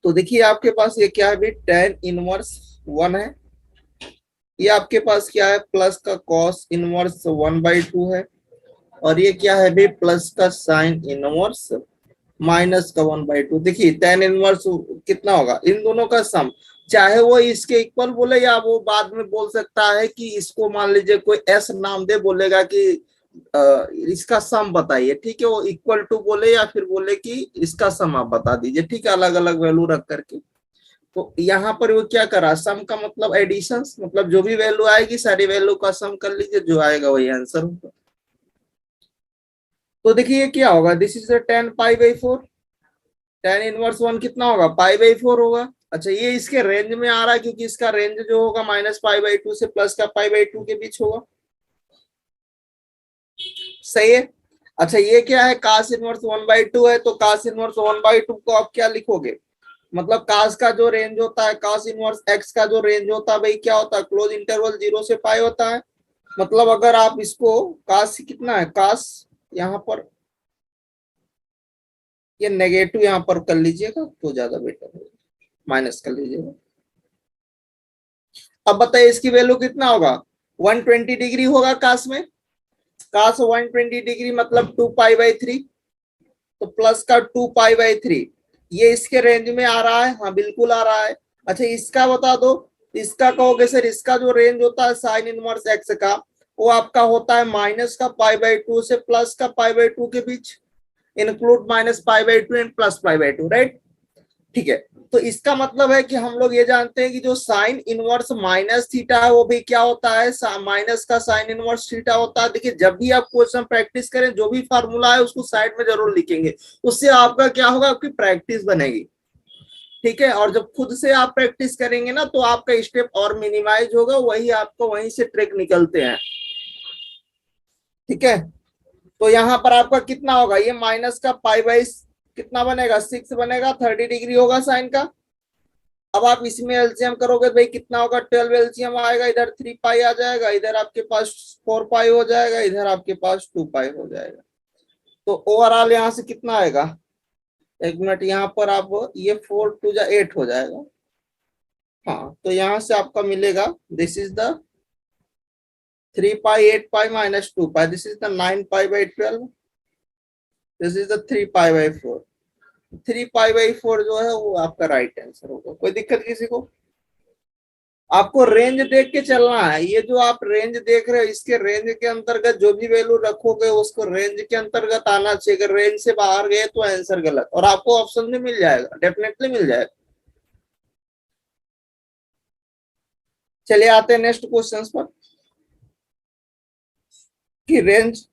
तो देखिए आपके पास ये क्या है भाई, tan इनवर्स 1 है। ये आपके पास क्या है, प्लस का cos इनवर्स 1/2 है। और ये क्या है भाई, प्लस का साइन इनवर्स माइनस का 1/2। देखिए tan इनवर्स कितना होगा, इन दोनों का सम। चाहे वो इसके इक्वल बोले या वो बाद में बोल सकता है कि इसको मान लीजिए कोई एस नाम दे, बोलेगा कि इसका सम बताइए, ठीक है। वो इक्वल टू बोले या फिर बोले कि इसका सम आप बता दीजिए, ठीक है, अलग अलग वैल्यू रख करके। तो यहाँ पर वो क्या करा, सम का मतलब एडिशन, मतलब जो भी वैल्यू आएगी सारी वैल्यू का सम कर लीजिए, जो आएगा वही आंसर होगा। तो देखिए क्या होगा, this is tan π/4। tan inverse 1 कितना होगा, π/4 होगा। अच्छा ये इसके रेंज में आ रहा है, क्योंकि इसका रेंज जो होगा -π/2 से प्लस का π/2 के बीच होगा। सही है। अच्छा ये क्या है, cos इनवर्स 1/2 है, तो cos इनवर्स 1/2 को आप क्या लिखोगे, मतलब cos का जो रेंज होता है, cos इनवर्स x का जो रेंज होता है भाई क्या होता है, क्लोज इंटरवल 0 से पाई होता है। मतलब अगर आप इसको cos कितना है, cos यहाँ पर ये नेगेटिव यहाँ पर कर लीजिएगा तो ज्यादा बेटर होगा, माइनस कर लीजिएगा। अब बताइए इसकी वैल्यू कितना होगा, 120 डिग्री होगा cos में। cos 120 डिग्री मतलब 2π/3, तो प्लस का 2π/3, ये इसके रेंज में आ रहा है, हाँ बिल्कुल आ रहा है। अच्छा इसका बता दो, इसका कहोगे सर इसका जो रेंज होता है साइन इनवर्स एक्स का, वो आपका होता है माइनस का π/2 से प्लस का π/2 के बीच, इंक्लूड -π/2 एंड +π/2, राइट। ठीक है। तो इसका मतलब है कि हम लोग ये जानते हैं कि जो साइन इनवर्स माइनस थीटा है वो भी क्या होता है, माइनस का साइन इनवर्स थीटा होता है। देखिए जब भी आप क्वेश्चन प्रैक्टिस करें, जो भी फार्मूला है उसको साइड में जरूर लिखेंगे, उससे आपका क्या होगा, आपकी प्रैक्टिस बनेगी। ठीक है। और जब खुद से आप प्रैक्टिस करेंगे ना, तो आपका स्टेप और मिनिमाइज होगा, वही आपको वहीं से ट्रिक निकलते हैं। ठीक है। तो यहाँ पर आपका कितना होगा, ये माइनस का π/, कितना बनेगा, 6 बनेगा, 30 डिग्री होगा साइन का। अब आप इसमें एलसीएम करोगे भाई कितना होगा, 12 एलसीएम आएगा, इधर 3π आ जाएगा, इधर आपके पास 4π हो जाएगा, इधर आपके पास 2π हो जाएगा। तो ओवरऑल यहाँ से कितना आएगा, एक मिनट, यहाँ पर आप ये 4 2 8 हो जाएगा। हाँ तो यहाँ से आपका मिलेगा, this is the 3π 8π minus 2π, this is the 9π/12, this is the 3π/4। 3π/4 जो है वो आपका राइट आंसर होगा। कोई दिक्कत किसी को, आपको रेंज देख के चलना है। ये जो आप रेंज देख रहे हो, इसके रेंज के अंतर्गत जो भी वैल्यू रखोगे उसको रेंज के अंतर्गत आना चाहिए। अगर रेंज से बाहर गए तो आंसर गलत, और आपको ऑप्शन में मिल जाएगा, डेफिनेटली मिल जाएगा। चलिए आते हैं नेक्स्ट क्वेश्चन पर, कि range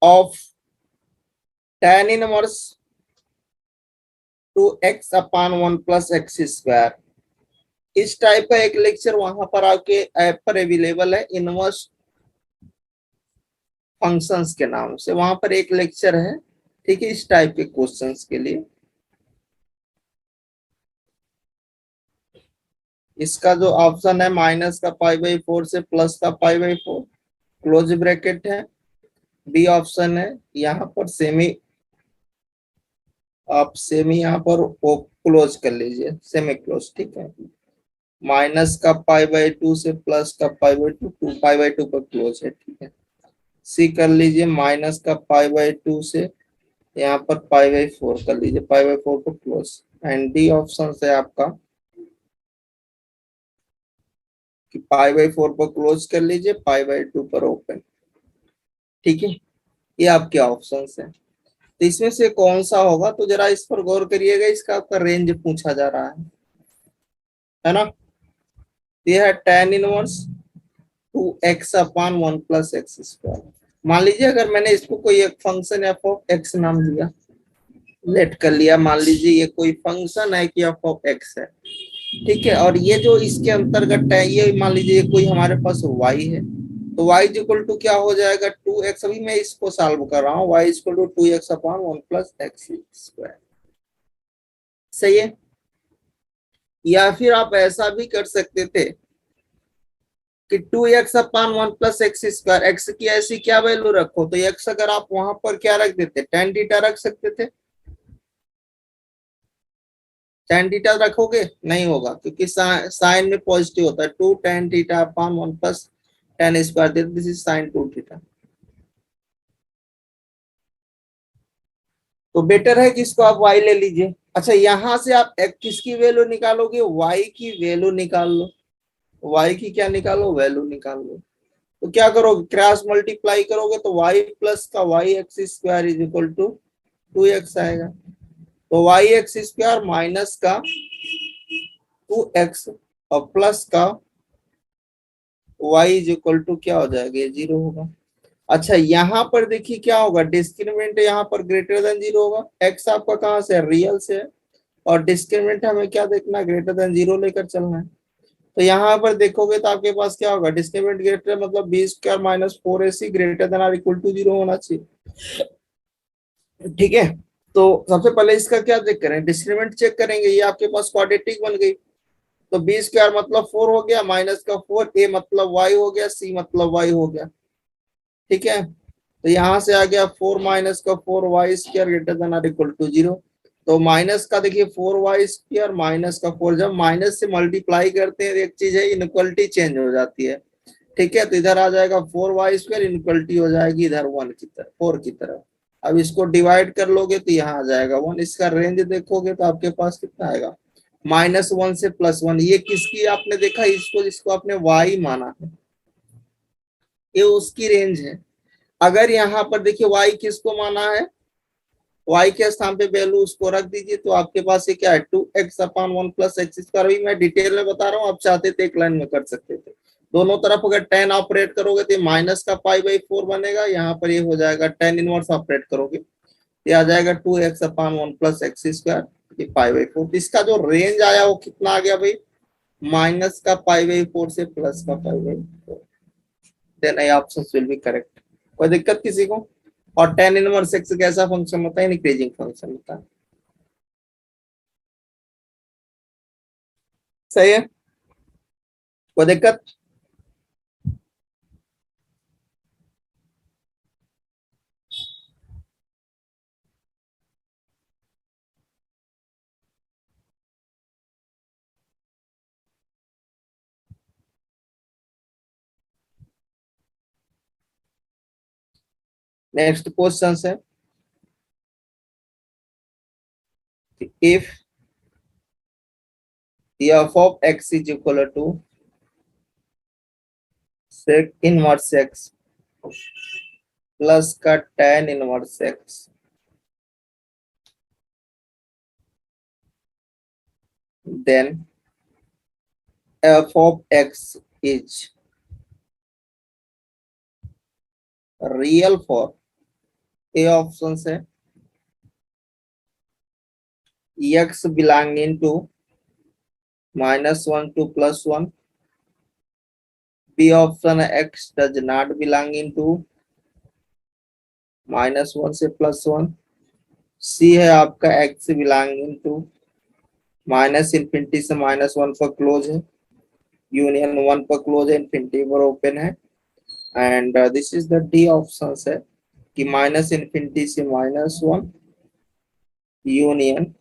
of tan inverse 2x/1 + x²। इस टाइप का एक लेक्चर वहां पर आपके ऐप पर अवेलेबल है, इनवर्स फंक्शंस के नाम से, वहां पर एक लेक्चर है। ठीक है, इस टाइप के क्वेश्चंस के लिए इसका जो ऑप्शन है माइनस का π/4 से प्लस का π/4, क्लोज ब्रैकेट है। बी ऑप्शन है, यहाँ पर सेमी, आप सेमी यहाँ पर क्लोज कर लीजिए, सेमी क्लोज, ठीक है। माइनस का π/2 से प्लस का π/2, 2π/2 पर क्लोज है, ठीक है। सी कर लीजिए, माइनस का π/2 से यहाँ पर π/4 कर लीजिए, π/4 पर क्लोज। एंड डी ऑप्शन है आपका कि π/4 पर क्लोज कर लीजिए, π/2 पर ओपन। ठीक है, ये आपके ऑप्शन है। तो इसमें से कौन सा होगा, तो जरा इस पर गौर करिएगा, इसका आपका रेंज पूछा जा रहा है ना। ये है tan इनवर्स 2x/1 + x²। मान लीजिए अगर मैंने इसको कोई एक फंक्शन f(x) नाम दिया, लेट कर लिया, मान लीजिए ये कोई फंक्शन है कि f(x) है, ठीक है। और ये जो इसके अंतर्गत है, ये मान लीजिए कोई हमारे पास y है, तो y = क्या हो जाएगा, 2x। अभी मैं इसको सॉल्व कर रहा हूँ, y = 2x/1 + x²। सही है। या फिर आप ऐसा भी कर सकते थे कि 2x अपान 1 प्लस एक्स स्क्वायर, एक्स की ऐसी क्या वैल्यू रखो, तो एक्स अगर आप वहां पर क्या रख देते, tan थीटा रख सकते थे। tan थीटा रखोगे नहीं होगा, क्योंकि साइन में पॉजिटिव होता है, 2 tan theta upon 1 plus tan square, this is sine 2 theta. तो बेटर है कि इसको आप y ले लीजिए। अच्छा, यहां से आप किसकी वैल्यू निकालोगे, y की वैल्यू निकाल लो, y की क्या निकालो, वैल्यू निकाल लो। तो क्या करोगे, क्रॉस मल्टीप्लाई करोगे तो y प्लस का y x square is equal to 2x आएगा। तो वाई एक्स स्क्वायर माइनस का 2x और प्लस का y इज इक्वल टू क्या हो जाएगा, ये 0 होगा। अच्छा, यहाँ पर देखिए क्या होगा, डिस्क्रिमिनेंट यहाँ पर ग्रेटर देन 0 होगा, x आपका कहाँ से है, रियल से है, और डिस्क्रिमिनेंट हमें क्या देखना है, ग्रेटर देन 0 लेकर चलना है। तो यहाँ पर देखोगे तो आपके पास क्या होगा, डिस्क्रिमिनेंट ग्रेटर मतलब B square minus 4ac greater than or equal to 0 होना चाहिए। ठीक है, तो सबसे पहले इसका क्या चेक करें, डिस्क्रिमिनेंट चेक करेंगे, ये आपके पास क्वाड्रेटिक बन गई। तो बी स्क्वायर मतलब 4 हो गया, माइनस का 4, ए मतलब y हो गया, सी मतलब y हो गया। ठीक है, तो यहाँ से आ गया 4 माइनस का 4y square greater than or equal to 0। तो माइनस का देखिए 4y स्क्वायर माइनस का 4, जब माइनस से मल्टीप्लाई करते हैं एक चीज है, इनइक्वालिटी चेंज हो जाती है। ठीक है, तो इधर आ जाएगा 4y स्क्वायर, इनइक्वालिटी हो जाएगी इधर 1 की तरफ, 4 की तरफ। अब इसको डिवाइड कर लोगे तो यहाँ आ जाएगा 1, इसका रेंज देखोगे तो आपके पास कितना आएगा, -1 से +1। ये किसकी आपने देखा, इसको जिसको आपने y माना है, ये उसकी रेंज है। अगर यहाँ पर देखिए y किसको माना है, y के स्थान पे वैल्यू उसको रख दीजिए, तो आपके पास ये क्या है, 2x अपान 1 प्लस एक्स स्क्वायर। अभी मैं डिटेल में बता रहा हूँ, आप चाहते थे एक लाइन में कर सकते थे। दोनों तरफ अगर tan ऑपरेट करोगे तो माइनस का π/4 बनेगा, यहाँ पर ये हो जाएगा tan इनवर्स ऑपरेट करोगे, ये आ जाएगा 2x अपान 1 प्लस एक्स स्क्वायर, ये π/4। इसका जो रेंज आया वो कितना आ गया भाई, माइनस का π/4 से प्लस का π/4। Then I option will be correct. कोई दिक्कत किसी को। और tan इनवर्स एक्स कैसा फंक्शन होता है, इंक्रीजिंग फंक्शन होता है। सही है, कोई दिक्कत। नेक्स्ट क्वेश्चन है, if f of x is equal to sec inverse x plus का tan inverse x, then f of x is real for a option है x belonging to -1 to +1, b option है x does not belonging to -1 से +1, c है आपका x belonging to -infinity से -1 पर close है, union 1 पर क्लोज है, इंफिनिटी पर ओपन है। And this is the D option है कि -इंफिनिटी से -1, यूनियन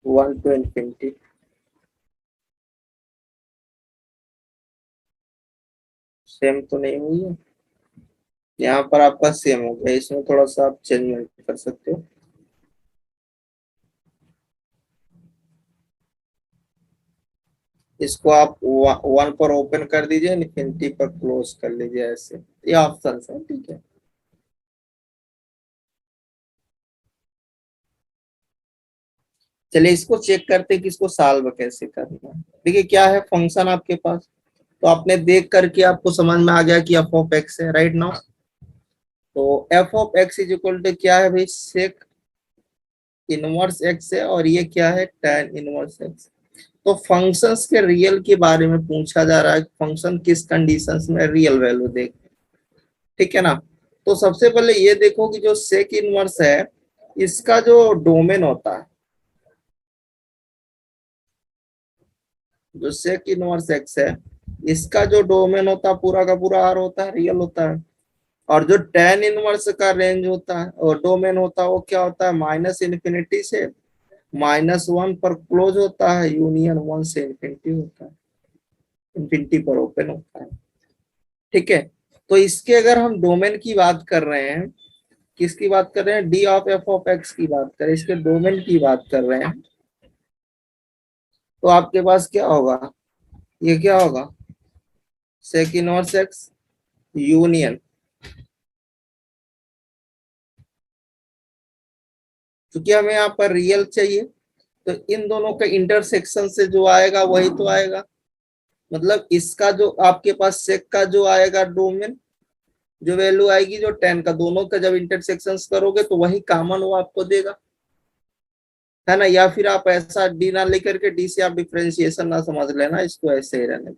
1 टू इंफिनिटी। सेम तो नहीं हुई है, यहाँ पर आपका सेम हो गया, इसमें थोड़ा सा आप चेंज कर सकते हो। इसको आप 1 पर ओपन कर दीजिए, इंफिनिटी पर क्लोज कर लीजिए, ऐसे ये ऑप्शन है। ठीक है, चलिए इसको चेक करते हैं कि इसको सॉल्व कैसे करना है। देखिए क्या है फंक्शन आपके पास, तो आपने देख करके आपको समझ में आ गया कि f ऑफ x है राइट नाउ। तो f of x is equal to क्या है भाई, सेक इनवर्स x है, और ये क्या है, tan इनवर्स x। तो फंक्शंस के रियल के बारे में पूछा जा रहा है, फंक्शन किस कंडीशंस में रियल वैल्यू देख। ठीक है ना, तो सबसे पहले ये देखो कि जो सेक इनवर्स है, इसका जो डोमेन होता है, जो सेक इनवर्स x है, इसका जो डोमेन होता है पूरा का पूरा आर होता है, रियल होता है। और जो tan इनवर्स का रेंज होता है और डोमेन होता है वो क्या होता है, माइनस इन्फिनिटी से -1 पर क्लोज होता है, यूनियन 1 से इन्फिनिटी होता है, इन्फिनिटी पर ओपन होता है। ठीक है, तो इसके अगर हम डोमेन की बात कर रहे हैं, किसकी बात कर रहे हैं, D of f of x की बात करें, इसके डोमेन की बात कर रहे हैं, तो आपके पास क्या होगा, ये क्या होगा, सेक इनवर्स एक्स यूनियन, क्योंकि हमें यहाँ पर रियल चाहिए तो इन दोनों के इंटरसेक्शन से जो आएगा वही तो आएगा। मतलब इसका जो आपके पास सेक का जो आएगा डोमेन, जो वैल्यू आएगी, जो tan का, दोनों का जब इंटरसेक्शन करोगे तो वही कॉमन वो आपको देगा, है ना। या फिर आप ऐसा डी ना लेकर के, डी से आप डिफ्रेंशिएशन ना समझ लेना, इसको ऐसे ही रहने,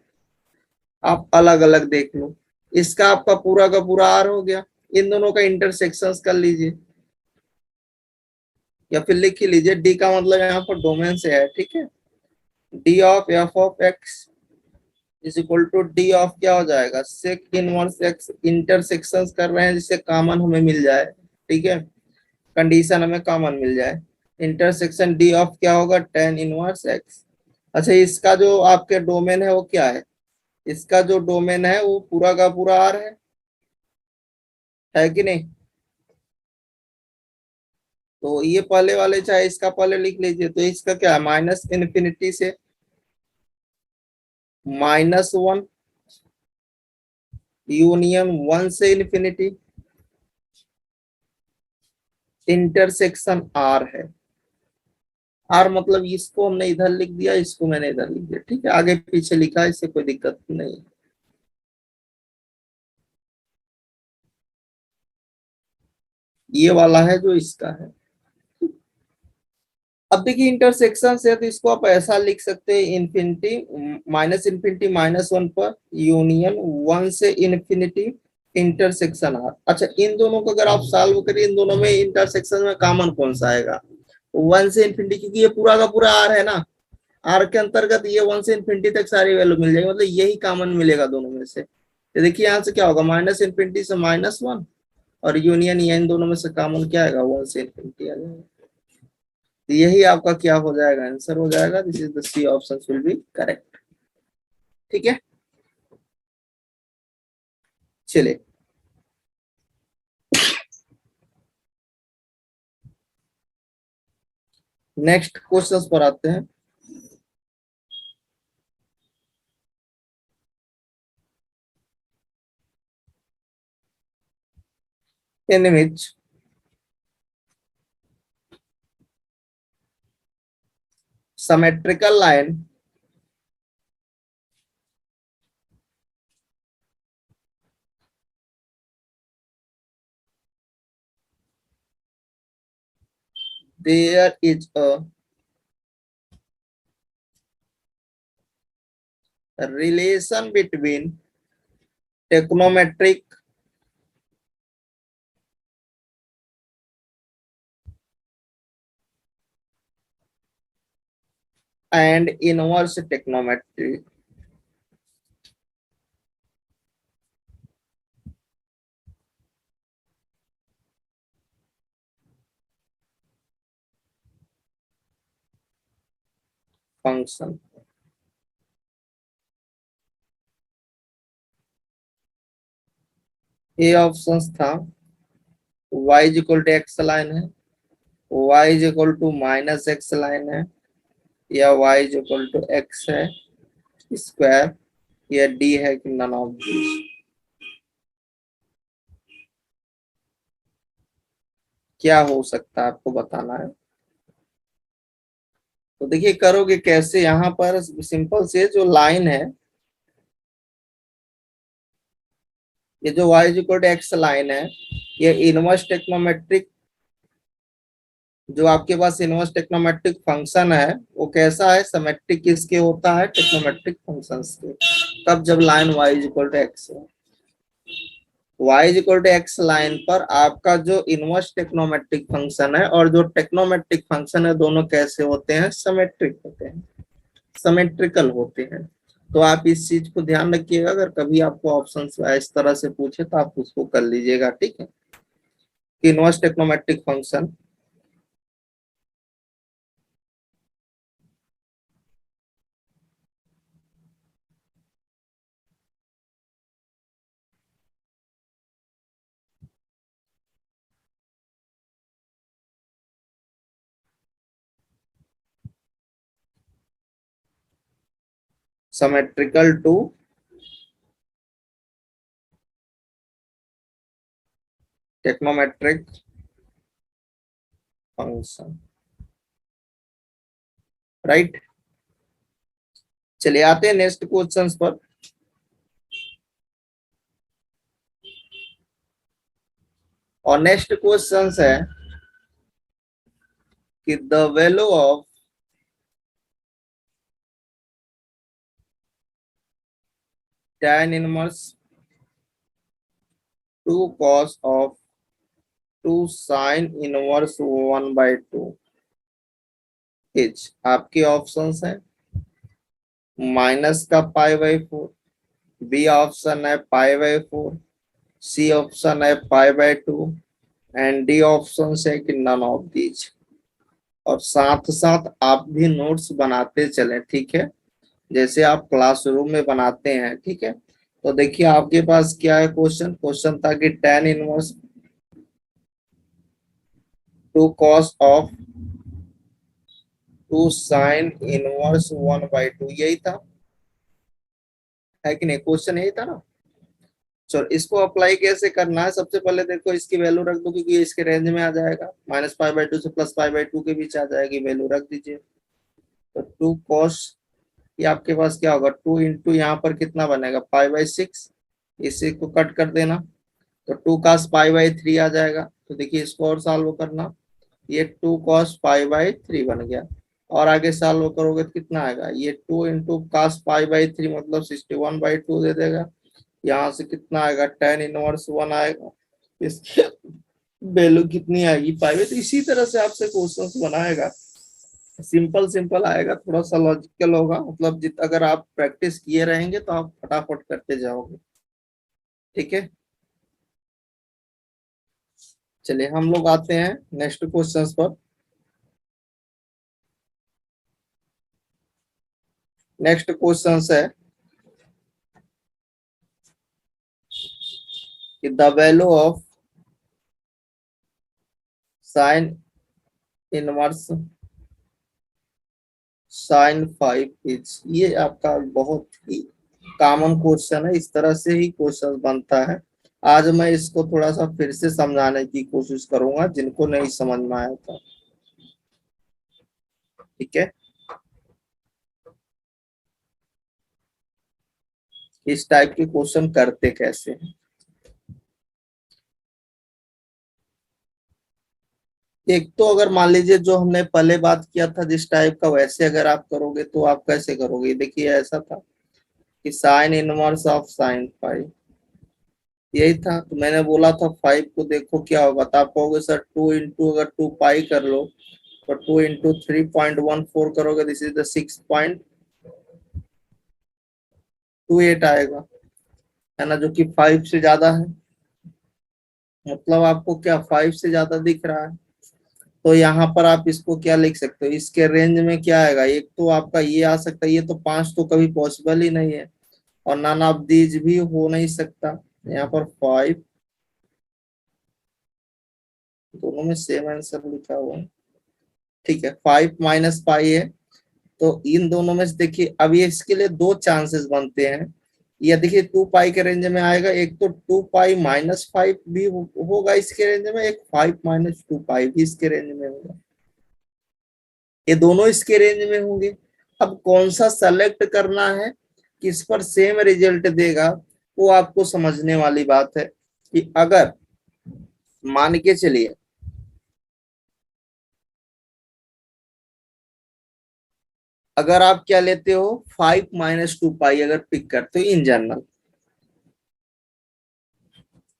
आप अलग अलग देख लो। इसका आपका पूरा का पूरा आर हो गया, इन दोनों का इंटरसेक्शन कर लीजिए, या फिर लिख ही लीजिए, डी का मतलब यहाँ पर डोमेन से है, ठीक है। D of f of x is equal to d of क्या हो जाएगा, सेक इनवर्स एक्स, इंटरसेक्शन कर रहे हैं जिससे कॉमन हमें मिल जाए, ठीक है, कंडीशन हमें कॉमन मिल जाए। इंटरसेक्शन डी ऑफ क्या होगा, tan इनवर्स एक्स। अच्छा, इसका जो आपके डोमेन है वो क्या है, इसका जो डोमेन है वो पूरा का पूरा आर है कि नहीं। तो ये पहले वाले चाहे इसका पहले लिख लीजिए, तो इसका क्या है, माइनस इन्फिनिटी से -1 यूनियन 1 से इन्फिनिटी, इंटरसेक्शन आर है। आर मतलब इसको हमने इधर लिख दिया, इसको मैंने इधर लिख दिया, ठीक है, आगे पीछे लिखा, इससे कोई दिक्कत नहीं। ये वाला है जो इसका है। अब देखिए इंटरसेक्शन से, तो इसको आप ऐसा लिख सकते हैं, इन्फिनिटी -इन्फिनिटी -1 पर यूनियन 1 से इन्फिनिटी इंटरसेक्शन आर। अच्छा, इन दोनों को अगर आप सॉल्व करिए, इन दोनों में इंटरसेक्शन में कॉमन कौन सा आएगा, 1 से इन्फिनिटी, क्योंकि ये पूरा का पूरा आर है ना, आर के अंतर्गत ये 1 से इन्फिनिटी तक सारी वैल्यू मिल जाएगी, मतलब यही कॉमन मिलेगा दोनों में से। तो देखिए यहाँ से क्या होगा, -इन्फिनिटी से -1, और यूनियन ये इन दोनों में से कॉमन क्या आएगा, 1 से इन्फिनिटी आ जाएगा। तो यही आपका क्या हो जाएगा, आंसर हो जाएगा, this is the C option will be correct. ठीक है, चलिए नेक्स्ट क्वेश्चंस पर आते हैं। In which symmetrical line there is a relation between trigonometric and inverse trigonometry function। A option था y is equal to x line है, y is equal to -x line है, या y is equal to x है square, या d है कि none of this. क्या हो सकता है आपको बताना है। तो देखिए करोगे कैसे, यहाँ पर सिंपल से जो लाइन है, ये जो y is equal to x line है, ये इनवर्स टेक्नोमेट्रिक, जो आपके पास इनवर्स टेक्नोमेट्रिक फंक्शन है वो कैसा है, सिमेट्रिक किसके होता है, टेक्नोमेट्रिक फंक्शंस के। तब जब line y is equal to x है, y is equal to x line पर आपका जो इनवर्स टेक्नोमेट्रिक फंक्शन है और जो टेक्नोमेट्रिक फंक्शन है, दोनों कैसे होते हैं, सिमेट्रिक होते हैं, सिमेट्रिकल होते हैं। तो आप इस चीज को ध्यान रखिएगा, अगर कभी आपको ऑप्शन इस तरह से पूछे तो आप उसको कर लीजिएगा, ठीक है। Inverse trigonometric function, symmetrical to trigonometric function, right. चलिए आते हैं नेक्स्ट क्वेश्चंस पर। और नेक्स्ट क्वेश्चंस है कि the value of tan inverse 2 cos of 2 sin inverse 1/2 is, आपके ऑप्शंस हैं माइनस का π/4, बी ऑप्शन है π/4, सी ऑप्शन है π/2 एंड डी ऑप्शन है कि नन ऑफ दीज। और साथ साथ आप भी नोट्स बनाते चलें, ठीक है, जैसे आप क्लासरूम में बनाते हैं, ठीक है। तो देखिए आपके पास क्या है, क्वेश्चन क्वेश्चन था कि tan inverse 2 cos of 2 sin inverse 1/2, यही था, है कि नहीं, क्वेश्चन यही था ना। चलो इसको अप्लाई कैसे करना है, सबसे पहले देखो इसकी वैल्यू रख दो, क्योंकि इसके रेंज में आ जाएगा, -π/2 से +π/2 के बीच आ जाएगी, वैल्यू रख दीजिए। तो 2 cos, ये आपके पास क्या होगा, 2 इंटू यहाँ पर कितना बनेगा π/6, इसी को कट कर देना, तो 2 cos π/3 आ जाएगा। तो देखिए इसको और सॉल्व करना, ये 2 cos π/3 बन गया, और आगे सॉल्व करोगे तो कितना आएगा, ये 2 इंटू cos π/3 मतलब 61/2 दे देगा। यहाँ से कितना आएगा, tan इनवर्स 1 आएगा, इसकी वैल्यू कितनी आएगी पाई। तो इसी तरह से आपसे क्वेश्चंस बनाएगा, सिंपल सिंपल आएगा, थोड़ा सा लॉजिकल होगा, मतलब जित अगर आप प्रैक्टिस किए रहेंगे तो आप फटाफट करते जाओगे, ठीक है। चलिए हम लोग आते हैं नेक्स्ट क्वेश्चंस पर। नेक्स्ट क्वेश्चंस है कि the value of sine inverse sin 5 is, ये आपका बहुत ही कॉमन क्वेश्चन है, इस तरह से ही क्वेश्चन बनता है। आज मैं इसको थोड़ा सा फिर से समझाने की कोशिश करूंगा जिनको नहीं समझ में आया था, ठीक है। इस टाइप के क्वेश्चन करते कैसे हैं, एक तो अगर मान लीजिए जो हमने पहले बात किया था जिस टाइप का, वैसे अगर आप करोगे तो आप कैसे करोगे, देखिए ऐसा था कि साइन इनवर्स ऑफ साइन 5, यही था। तो मैंने बोला था 5 को देखो क्या होगा, तो आप कहोगे सर 2 इंटू अगर 2 पाई कर लो तो 2 इंटू 3.14 करोगे, दिस इज द 6.28 आएगा, है ना, जो कि 5 से ज्यादा है, मतलब आपको क्या 5 से ज्यादा दिख रहा है। तो यहाँ पर आप इसको क्या लिख सकते हो, इसके रेंज में क्या आएगा, एक तो आपका ये आ सकता है, ये तो 5 तो कभी पॉसिबल ही नहीं है, और नन ऑफ दीज भी हो नहीं सकता, यहाँ पर 5, दोनों में सेम आंसर लिखा हुआ है, ठीक है। 5 माइनस पाई है, तो इन दोनों में से देखिए अब ये इसके लिए दो चांसेस बनते हैं, ये देखिए 2 पाई के रेंज में आएगा, एक तो 2 पाई माइनस 5 भी होगा इसके रेंज में, एक 5 माइनस 2 पाई भी इसके रेंज में होगा, ये दोनों इसके रेंज में होंगे। अब कौन सा सेलेक्ट करना है, किस पर सेम रिजल्ट देगा, वो आपको समझने वाली बात है। कि अगर मान के चलिए अगर आप क्या लेते हो 5 माइनस 2 पाई अगर पिक करते हो इन जनरल,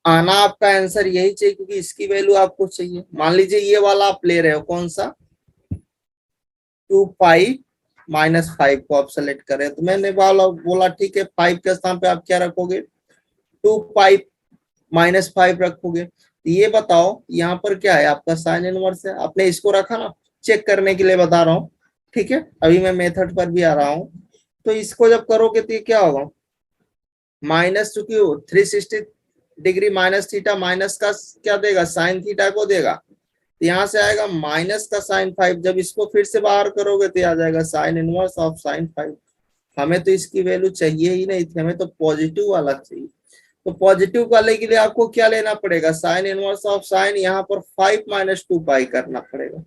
आना आपका आंसर यही चाहिए, क्योंकि इसकी वैल्यू आपको चाहिए। मान लीजिए ये वाला आप ले रहे हो कौन सा, 2 पाई -5 को आप सेलेक्ट करें, तो मैंने बोला ठीक है, 5 के स्थान पे आप क्या रखोगे, 2 पाई -5 रखोगे। तो ये बताओ यहाँ पर क्या है, आपका साइन इनवर्स है, आपने इसको रखा ना, चेक करने के लिए बता रहा हूँ, ठीक है। अभी मैं मेथड पर भी आ रहा हूँ। तो इसको जब करोगे तो ये क्या होगा, माइनस, चूंकि 360 डिग्री माइनस थीटा माइनस का क्या देगा, साइन थीटा को देगा। तो यहाँ से आएगा माइनस का sin 5, जब इसको फिर से बाहर करोगे तो आ जाएगा साइन इनवर्स ऑफ sin 5। हमें तो इसकी वैल्यू चाहिए ही नहीं थी, हमें तो पॉजिटिव वाला चाहिए। तो पॉजिटिव वाले के लिए आपको क्या लेना पड़ेगा, साइन इनवर्स ऑफ साइन, यहाँ पर 5 - 2 पाई करना पड़ेगा।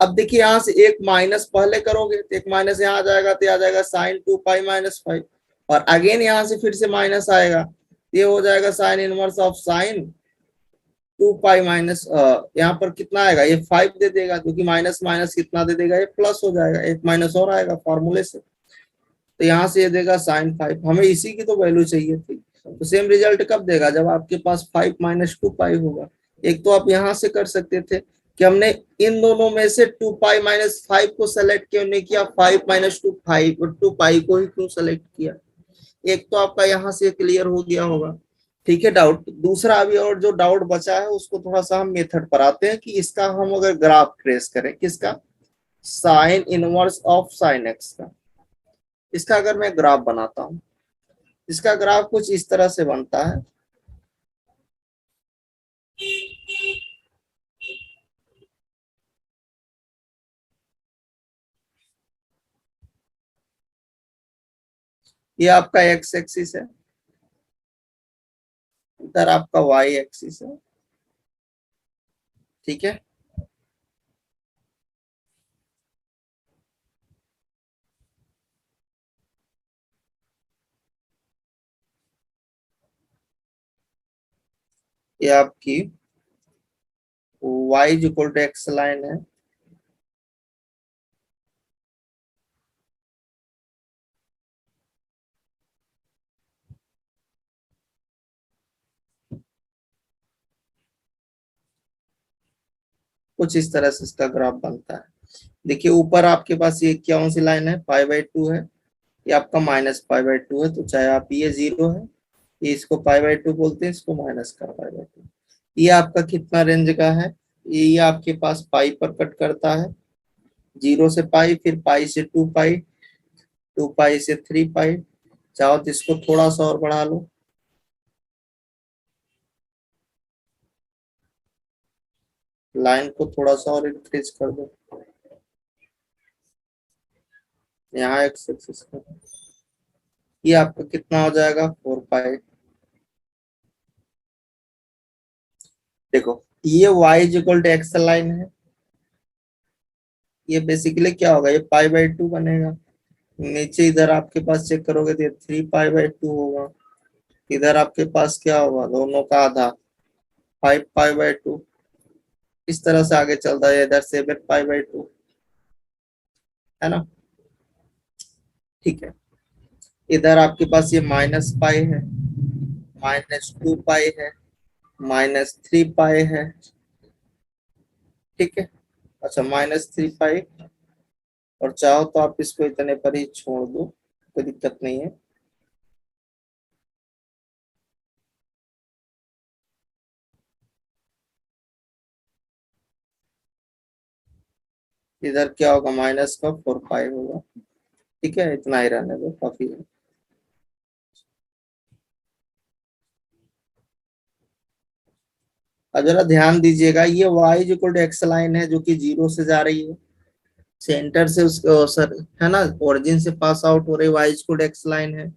अब देखिए यहाँ से एक माइनस पहले करोगे तो एक माइनस यहाँ आ जाएगा, तो आ जाएगा sin 2 पाई - 5, और अगेन यहाँ से फिर से माइनस आएगा, ये हो जाएगा sign inverse of sine 2 pi minus, यहाँ पर कितना आएगा, ये 5 दे देगा, क्योंकि माइनस माइनस कितना दे देगा, ये प्लस हो जाएगा, एक माइनस और आएगा फॉर्मूले से। तो यहाँ से ये देगा sin 5, हमें इसी की तो वैल्यू चाहिए थी। तो सेम रिजल्ट कब देगा, जब आपके पास 5 - 2 पाई होगा। एक तो आप यहाँ से कर सकते थे कि हमने इन दोनों में से 2 पाई - 5 को सेलेक्ट क्यों नहीं किया, 5 - 2 पाई को ही क्यों सेलेक्ट किया। एक तो आपका यहाँ से क्लियर हो गया होगा, ठीक है डाउट। दूसरा अभी और जो डाउट बचा है उसको थोड़ा सा हम मेथड पर आते हैं कि इसका हम अगर ग्राफ ट्रेस करें, किसका, sign inverse of sine x का। इसका अगर मैं ग्राफ बनाता हूं, इसका ग्राफ कुछ इस तरह से बनता है। ये आपका एक्स एक्सिस है, इधर आपका वाई एक्सिस है, ठीक है। ये आपकी y equal to x line है, कुछ इस तरह से इसका ग्राफ बनता है। देखिए ऊपर आपके पास ये कौन सी लाइन है, π/2 है, ये आपका -π/2 है, तो चाहे आप ये 0 है, ये इसको π/2 बोलते हैं, इसको माइनस का π/2। ये आपका कितना रेंज का है, ये आपके पास पाई पर कट करता है, 0 से पाई, फिर पाई से 2 पाई, 2 पाई से 3 पाई। चाहो तो इसको थोड़ा सा और बढ़ा लो, लाइन को थोड़ा सा और इंक्रीज कर दो, यहाँ एक्स एक्सिस का। ये आपका कितना हो जाएगा, 4 पाई। देखो ये y equal to x line है, ये बेसिकली क्या होगा, ये π/2 बनेगा। नीचे इधर आपके पास चेक करोगे तो ये 3 π/2 होगा। इधर आपके पास क्या होगा, दोनों का आधा, 5 π/2। इस तरह से आगे चलता है, इधर 7 π/2, है ना, ठीक है। इधर आपके पास ये -पाई है, -2 पाई है, -3 पाई है, ठीक है। अच्छा -3 पाई, और चाहो तो आप इसको इतने पर ही छोड़ दो, कोई दिक्कत नहीं है। इधर क्या होगा, माइनस का 4 पाई होगा, ठीक है। इतना ही रहने दो, काफी है। अब जरा ध्यान दीजिएगा, ये y equal to x line है जो कि 0 से जा रही है, सेंटर से उस सर है ना, ओरिजिन से पास आउट हो रही y equal to x line है।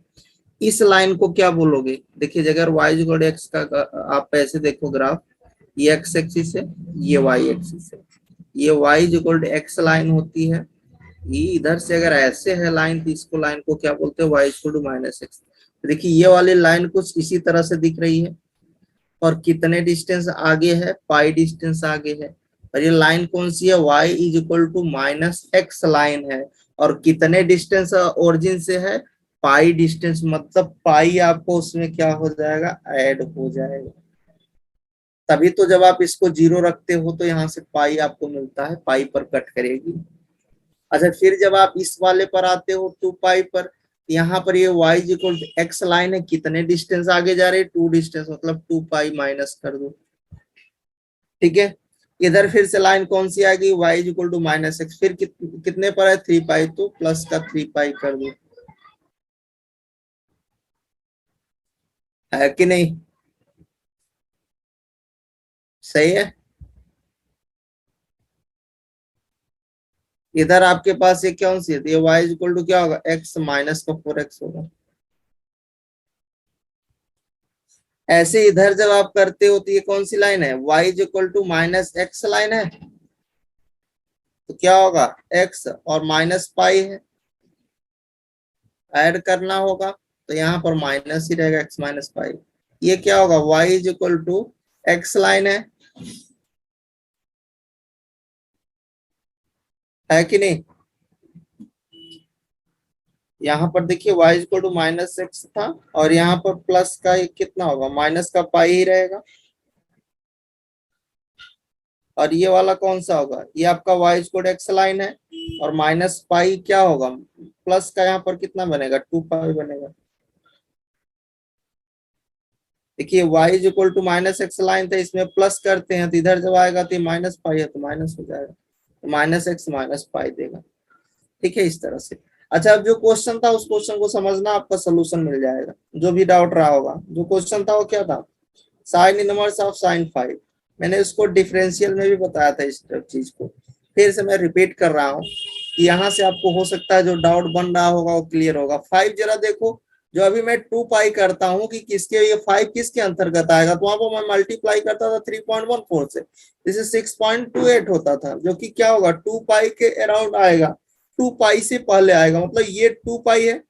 इस लाइन को क्या बोलोगे, देखिए अगर y इक्वल टू एक्स का आप ऐसे देखो ग्राफ, ये एक्स एक्सिस है, ये वाई एक्सिस है, ये y equal to x line होती है। ये इधर से अगर ऐसे है लाइन, तो इसको लाइन को क्या बोलते हैं, y इक्वल टू -x। देखिए ये वाली लाइन कुछ इसी तरह से दिख रही है, और कितने डिस्टेंस आगे है, पाई डिस्टेंस आगे है। और ये लाइन कौन सी है, y is equal to -x line है, और कितने डिस्टेंस ओरिजिन से है, पाई डिस्टेंस, मतलब पाई आपको उसमें क्या हो जाएगा, ऐड हो जाएगा। तभी तो जब आप इसको 0 रखते हो तो यहाँ से पाई आपको मिलता है, पाई पर कट करेगी। अच्छा, फिर जब आप इस वाले पर आते हो 2 पाई पर, यहाँ पर ये y equal to x line है, कितने डिस्टेंस आगे जा रहे हैं, 2 डिस्टेंस, मतलब 2 पाई माइनस कर दो। ठीक है, इधर फिर से लाइन कौन सी आएगी, y equal to minus x, फिर कितने पर है 3 पाई, तो प्लस का 3 पाई कर दो, है कि नहीं, सही है। इधर आपके पास ये कौन सी है, तो ये y इक्वल टू क्या होगा, x माइनस का 4x होगा। ऐसे इधर जब आप करते हो तो ये कौन सी लाइन है, y equal to minus x line है, तो क्या होगा, x और माइनस पाई है, ऐड करना होगा, तो यहाँ पर माइनस ही रहेगा, x माइनस पाई। ये क्या होगा, y equal to x line है कि नहीं। यहाँ पर देखिए y equal to minus x था, और यहाँ पर प्लस का ये कितना होगा, माइनस का पाई ही रहेगा, और ये वाला कौन सा होगा, ये आपका y equal to x line है, और माइनस पाई क्या होगा, प्लस का यहाँ पर कितना बनेगा, 2 पाई बनेगा। देखिए y equal to minus x line था, इसमें प्लस करते हैं तो इधर जब आएगा तो माइनस पाई है तो माइनस हो जाएगा, तो माइनस एक्स माइनस पाई देगा। ठीक है, इस तरह से। अच्छा, अब जो क्वेश्चन था उस क्वेश्चन को समझना, आपका सोल्यूशन मिल जाएगा। जो भी डाउट रहा होगा, जो क्वेश्चन था वो क्या था, साइन इनवर्स ऑफ साइन 5। मैंने उसको डिफरेंशियल में भी बताया था इस चीज को, फिर से मैं रिपीट कर रहा हूँ कि यहाँ से आपको हो सकता है जो डाउट बन रहा होगा वो क्लियर होगा। 5 जरा देखो, जो अभी मैं 2 पाई करता हूँ कि किसके, ये 5 किसके अंतर्गत आएगा, तो वहां पर मैं मल्टीप्लाई करता था 3.14 से, इसे 6.28 होता था, जो कि क्या होगा, 2 पाई के अराउंड आएगा, 2 पाई से पहले आएगा, मतलब ये 2 पाई है,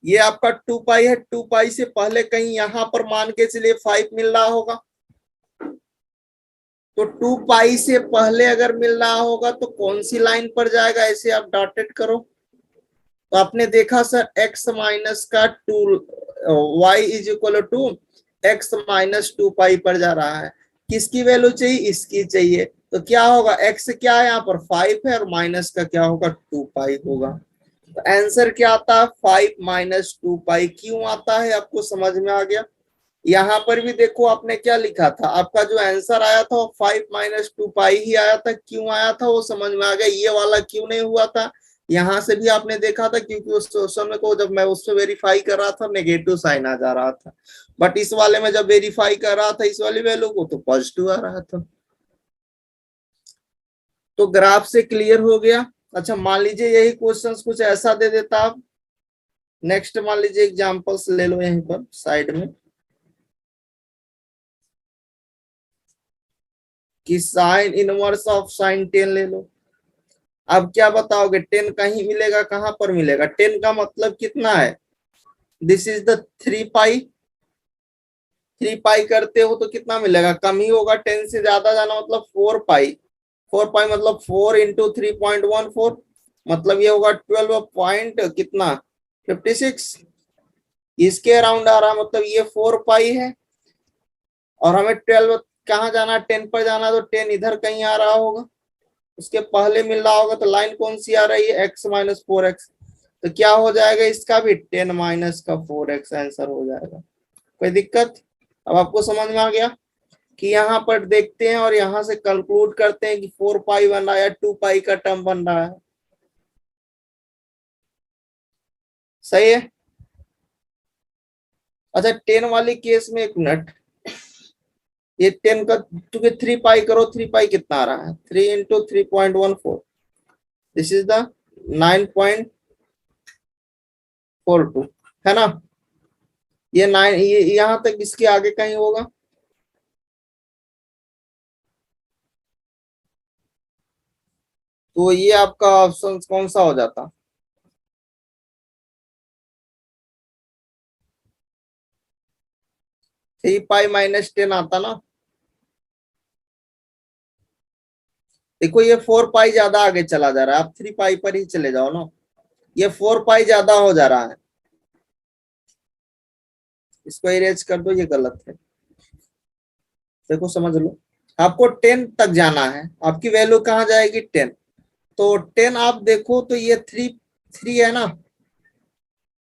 ये आपका 2 पाई है, 2 पाई से पहले कहीं यहाँ पर मान के चलिए 5 मिल रहा होगा, तो 2 पाई से पहले अगर मिल रहा होगा तो कौन सी लाइन पर जाएगा, ऐसे आप डॉटेड करो। तो आपने देखा सर, x माइनस का 2 y is equal to x minus 2 pi पर जा रहा है, किसकी वैल्यू चाहिए, इसकी चाहिए, तो क्या होगा, x क्या है यहाँ पर 5 है, और माइनस का क्या होगा, 2 पाई होगा। तो आंसर क्या आता है, 5 - 2 पाई। क्यों आता है, आपको समझ में आ गया। यहाँ पर भी देखो आपने क्या लिखा था, आपका जो आंसर आया था वो 5 - 2 पाई ही आया था, क्यों आया था वो समझ में आ गया, ये वाला क्यों नहीं हुआ था। यहाँ से भी आपने देखा था, क्योंकि उस क्वेश्चन में को जब मैं उससे वेरीफाई कर रहा था नेगेटिव साइन आ जा रहा था, बट इस वाले में जब वेरीफाई कर रहा था इस वाली वैल्यू को, तो पॉजिटिव आ रहा था। तो ग्राफ से क्लियर हो गया। अच्छा, मान लीजिए यही क्वेश्चंस कुछ ऐसा दे देता आप, नेक्स्ट मान लीजिए एग्जांपल्स ले लो यहीं पर साइड में, कि साइन इनवर्स ऑफ साइन 10 ले लो। अब क्या बताओगे, 10 कहीं मिलेगा, कहां पर मिलेगा, 10 का मतलब कितना है, दिस इज द 3 पाई, 3 पाई करते हो तो कितना मिलेगा, कम ही होगा, 10 से ज्यादा जाना मतलब 4 पाई, 4 पाई मतलब 4 × 3.14, मतलब ये होगा 12 पॉइंट कितना, 56, इसके अराउंड आ रहा, मतलब ये 4 पाई है, और हमें 12 कहाँ जाना, 10 पर जाना, तो 10 इधर कहीं आ रहा होगा, उसके पहले मिल रहा होगा, तो लाइन कौन सी आ रही है, x - 4x, तो क्या हो जाएगा इसका भी 10 माइनस का 4x आंसर हो जाएगा। कोई दिक्कत, अब आपको समझ में आ गया कि यहाँ पर देखते हैं और यहाँ से कंक्लूड करते हैं कि 4 पाई बन रहा है या 2 पाई का टर्म बन रहा है, सही है। अच्छा, 10 वाली केस में, एक मिनट, ये 10 का क्योंकि 3 पाई करो, 3 पाई कितना आ रहा है, 3 × 3.14, दिस इज द 9.42, है ना, ये 9, ये यहाँ तक इसके आगे कहीं होगा, तो ये आपका ऑप्शन कौन सा हो जाता, 3 पाई - 10 आता ना। देखो ये 4 पाई ज्यादा आगे चला जा रहा है, आप 3 पाई पर ही चले जाओ ना, ये 4 पाई ज्यादा हो जा रहा है, इसको इरेज कर दो, ये गलत है, देखो समझ लो। आपको 10 तक जाना है, आपकी वैल्यू कहाँ जाएगी 10। तो 10 आप देखो तो ये 3 है ना,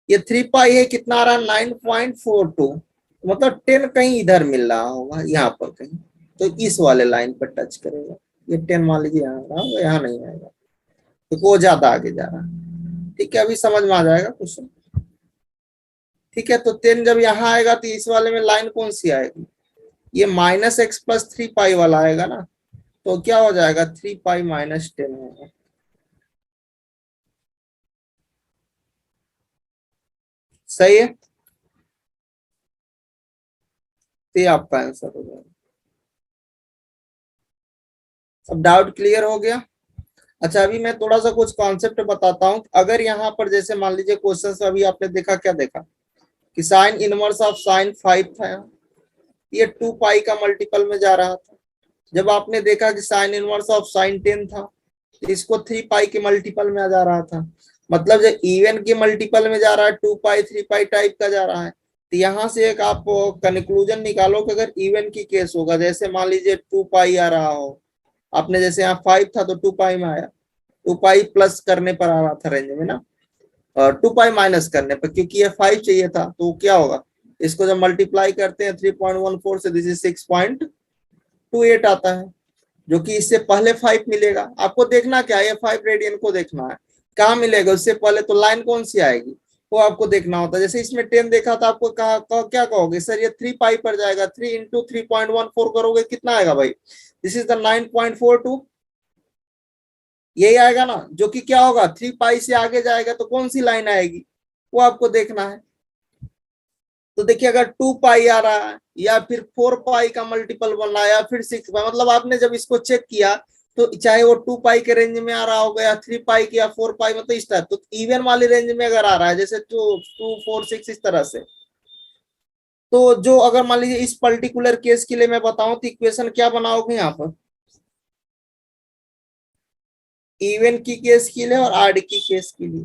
ये 3 पाई है, कितना आ रहा है 9.42, मतलब 10 कहीं इधर मिल रहा होगा, यहाँ पर कहीं, तो इस वाले लाइन पर टच करेगा। ये 10 मान लीजिए यहाँ रहा होगा, यहाँ नहीं आएगा, तो वो ज्यादा आगे जा रहा है। ठीक है, अभी समझ में आ जाएगा क्वेश्चन। ठीक है, तो 10 जब यहाँ आएगा तो इस वाले में लाइन कौन सी आएगी, ये -x+3 पाई वाला आएगा ना, तो क्या हो जाएगा 3 पाई -10 होगा। सही है, तो ये आपका आंसर हो जाएगा। अब डाउट क्लियर हो गया। अच्छा, अभी मैं थोड़ा सा कुछ कॉन्सेप्ट बताता हूँ। अगर यहाँ पर जैसे मान लीजिए क्वेश्चन अभी आपने देखा, क्या देखा कि साइन इनवर्स ऑफ साइन 5 था, ये 2 पाई का मल्टीपल में जा रहा था। जब आपने देखा कि साइन इनवर्स ऑफ साइन 10 था, तो इसको 3 पाई के मल्टीपल में जा रहा था। मतलब जब इवन के मल्टीपल में जा रहा है 2 पाई 3 पाई टाइप का जा रहा है, तो यहाँ से एक आप कंक्लूजन निकालो कि अगर इवन की केस होगा, जैसे मान लीजिए 2 पाई आ रहा हो, आपने जैसे यहाँ 5 था तो 2 पाई में आया, 2 पाई प्लस करने पर आ रहा था रेंज में ना, और 2 पाई माइनस करने पर, क्योंकि ये 5 चाहिए था, तो क्या होगा, इसको जब मल्टीप्लाई करते हैं 3.14 से, दिस इज 6.28 आता है, जो कि इससे पहले 5 मिलेगा। आपको देखना क्या है, 5 रेडियन को देखना है, कहाँ मिलेगा उससे पहले, तो लाइन कौन सी आएगी वो आपको देखना होता है। जैसे इसमें 10 देखा था, आपको क्या कहोगे सर, ये 3 पाई पर जाएगा, 3 इंटू 3.14 करोगे कितना आएगा भाई, दिस इज द 9.42, यही आएगा ना, जो कि क्या होगा 3 पाई से आगे जाएगा, तो कौन सी लाइन आएगी वो आपको देखना है। तो देखिए, अगर 2 पाई आ रहा है, या फिर 4 पाई का मल्टीपल बन रहा है, या फिर 6 पाई, मतलब आपने जब इसको चेक किया, तो चाहे वो 2 पाई के रेंज में आ रहा होगा, या 3 पाई की, या 4 पाई, मतलब इस टाइप, तो इवन वाली रेंज में अगर आ रहा है, जैसे 2 4 6 इस तरह से, तो जो अगर मान लीजिए इस पर्टिकुलर केस के लिए मैं बताऊं, तो इक्वेशन क्या बनाओगे यहाँ पर, इवन की केस के लिए और आड की केस के लिए।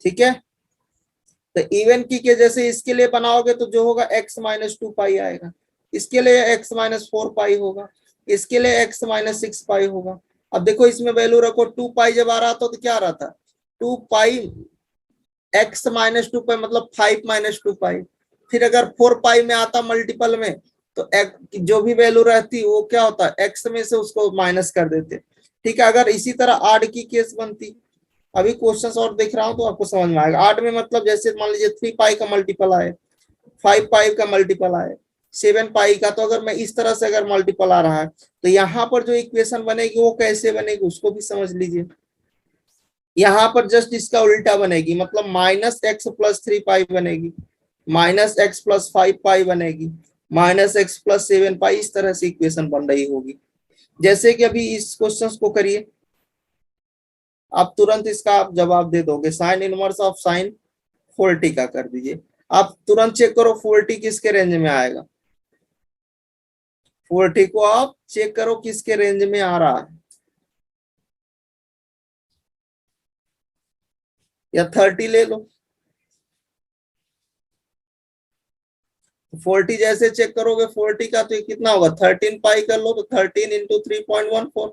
ठीक है, तो इवन की के जैसे इसके लिए बनाओगे, तो जो होगा x-2 पाई आएगा, इसके लिए x-4 पाई होगा, इसके लिए x-6 पाई होगा। अब देखो इसमें वैल्यू रखो, 2 पाई जब आ रहा था तो क्या आ रहा था, 2 पाई x-2 पाई, मतलब 5-2 पाई। फिर अगर 4 पाई में आता मल्टीपल में, तो जो भी वैल्यू रहती वो क्या होता, x में से उसको माइनस कर देते। ठीक है, अगर इसी तरह आड की केस बनती, अभी क्वेश्चंस और देख रहा हूं तो आपको समझ में आएगा। 8 में मतलब जैसे मान लीजिए 3 पाई का मल्टीपल आए, 5 पाई का मल्टीपल आए, 7 पाई का, तो अगर मैं इस तरह से अगर मल्टीपल आ रहा है, तो यहाँ पर जो इक्वेशन बनेगी वो कैसे बनेगी उसको भी समझ लीजिए। यहाँ पर जस्ट इसका उल्टा बनेगी, मतलब -x+3 पाई बनेगी, -x+5 पाई बनेगी, -x+7 पाई, इस तरह से इक्वेशन बन रही होगी। जैसे कि अभी इस क्वेश्चन को करिए, आप तुरंत इसका आप जवाब दे दोगे, साइन इनवर्स ऑफ साइन 40 का कर दीजिए। आप तुरंत चेक करो 40 किसके रेंज में आएगा, 40 को आप चेक करो किसके रेंज में आ रहा है, या 30 ले लो। 40 जैसे चेक करोगे 40 का, तो ये कितना होगा, 13 पाई कर लो, तो 13 इंटू 3.14,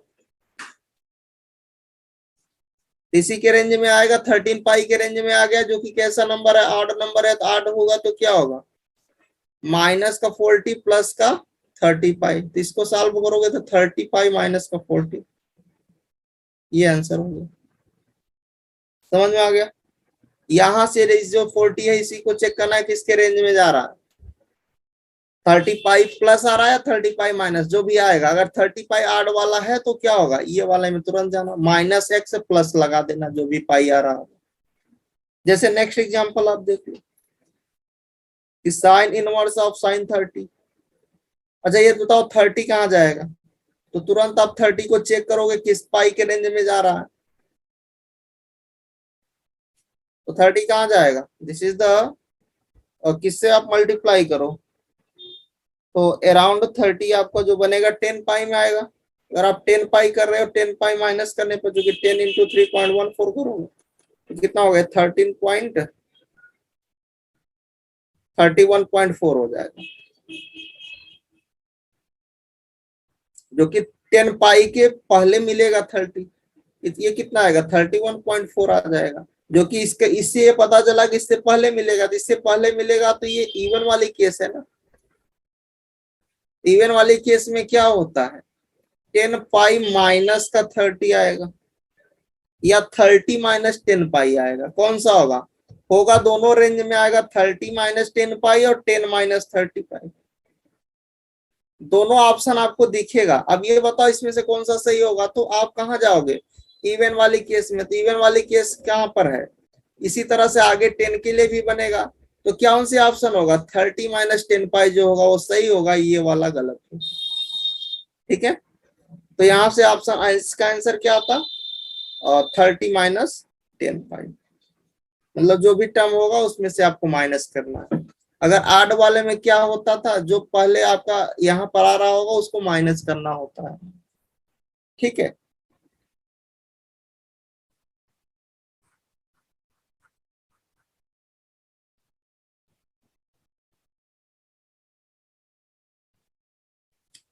इसी के रेंज में आएगा, 13 पाई के रेंज में आ गया, जो कि कैसा नंबर है, आड नंबर है, तो आड होगा, तो क्या होगा, माइनस का 40 प्लस का 30 पाई, तो इसको सॉल्व करोगे तो 30 पाई माइनस का 40, ये आंसर होगा। समझ में आ गया। यहां से जो 40 है इसी को चेक करना है किसके रेंज में जा रहा है, 30 पाई प्लस आ रहा है, 30 पाई माइनस, जो भी आएगा, अगर 30 पाई आड वाला है तो क्या होगा, ये वाले में तुरंत जाना, -x प्लस लगा देना जो भी पाई आ रहा है। जैसे नेक्स्ट एग्जांपल आप देख लो, साइन इनवर्स ऑफ साइन 30। अच्छा ये बताओ 30 कहाँ जाएगा, तो तुरंत आप 30 को चेक करोगे किस पाई के रेंज में जा रहा है, तो 30 कहाँ जाएगा, दिस इज द, और किससे आप मल्टीप्लाई करो, तो अराउंड 30 आपका जो बनेगा 10 पाई में आएगा। अगर आप 10 पाई कर रहे हो, 10 पाई माइनस करने पर, जो कि 10 इंटू 3.14 करोगे, तो कितना हो गया 13.13 31.4 हो जाएगा, जो कि 10 पाई के पहले मिलेगा 30, ये कितना आएगा 31.4 आ जाएगा, जो कि इसके इससे ये पता चला कि इससे पहले मिलेगा, तो इससे पहले मिलेगा तो ये इवन वाली केस है ना। इवन वाली केस में क्या होता है 10 पाई माइनस का 30 आएगा या 30 माइनस 10 पाई आएगा, कौन सा होगा, होगा दोनों रेंज में आएगा 30 माइनस 10 पाई और 10 माइनस 30 पाई, दोनों ऑप्शन आपको दिखेगा। अब ये बताओ इसमें से कौन सा सही होगा, तो आप कहाँ जाओगे इवन वाली केस में, तो इवन वाली केस कहाँ पर है, इसी तरह से आगे 10 के लिए भी बनेगा, तो कौन सी ऑप्शन होगा 30 माइनस 10 पाई जो होगा वो सही होगा, ये वाला गलत है। ठीक है, तो यहाँ से ऑप्शन इसका आंसर क्या आता, 30 माइनस 10 पाई, मतलब जो भी टर्म होगा उसमें से आपको माइनस करना है। अगर आड वाले में क्या होता था, जो पहले आपका यहाँ पर आ रहा होगा उसको माइनस करना होता है। ठीक है,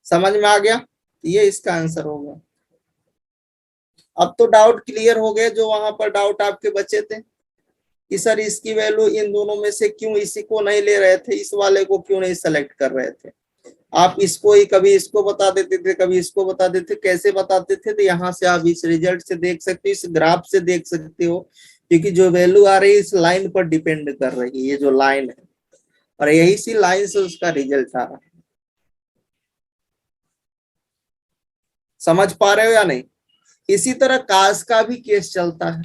समझ में आ गया, ये इसका आंसर होगा। अब तो डाउट क्लियर हो गए, जो वहां पर डाउट आपके बचे थे कि सर इसकी वैल्यू इन दोनों में से क्यों इसी को नहीं ले रहे थे, इस वाले को क्यों नहीं सेलेक्ट कर रहे थे, आप इसको ही कभी इसको बता देते थे कभी इसको बता देते, कैसे बताते थे, तो यहाँ से आप इस रिजल्ट से देख सकते हो, इस ग्राफ से देख सकते हो, क्योंकि जो वैल्यू आ रही है इस लाइन पर डिपेंड कर रही है, ये जो लाइन है, और यही सी लाइन से उसका रिजल्ट आ रहा है। समझ पा रहे हो या नहीं। इसी तरह कास का भी केस चलता है।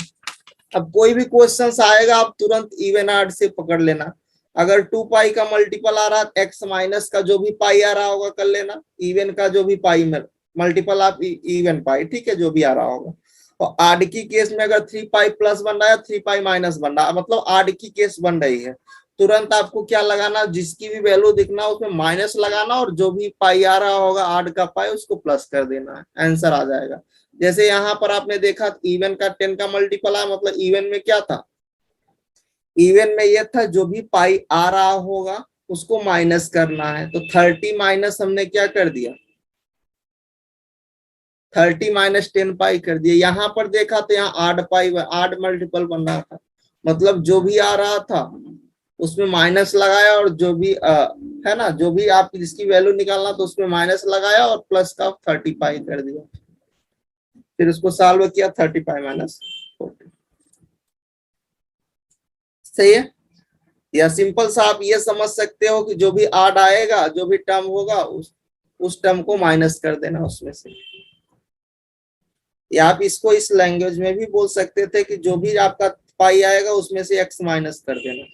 अब कोई भी क्वेश्चन आएगा आप तुरंत इवन आर्ट से पकड़ लेना, अगर 2 पाई का मल्टीपल आ रहा है एक्स माइनस का जो भी पाई आ रहा होगा कर लेना, इवन का जो भी पाई में मल्टीपल आप इवन पाई, ठीक है, जो भी आ रहा होगा। और आड की केस में अगर 3 पाई प्लस बन रहा है 3 पाई माइनस बन रहा है, मतलब आड की केस बन रही है, तुरंत आपको क्या लगाना, जिसकी भी वैल्यू दिखना उसमें माइनस लगाना, और जो भी पाई आ रहा होगा आड का पाई उसको प्लस कर देना है, आंसर आ जाएगा। जैसे यहाँ पर आपने देखा इवन का 10 का मल्टीपल आया, मतलब इवन में क्या था, इवन में ये था जो भी पाई आ रहा होगा उसको माइनस करना है, तो 30 माइनस हमने क्या कर दिया 30 माइनस 10 पाई कर दिया। यहाँ पर देखा तो यहाँ आड पाई आड मल्टीपल बन रहा था, मतलब जो भी आ रहा था उसमें माइनस लगाया, और जो भी है ना, जो भी आप जिसकी वैल्यू निकालना तो उसमें माइनस लगाया और प्लस का 30 पाई कर दिया, फिर उसको सॉल्व किया 30 पाई माइनस 40। सही है, या सिंपल सा आप ये समझ सकते हो कि जो भी आड आएगा जो भी टर्म होगा उस टर्म को माइनस कर देना उसमें से, या आप इसको इस लैंग्वेज में भी बोल सकते थे कि जो भी आपका पाई आएगा उसमें से एक्स माइनस कर देना।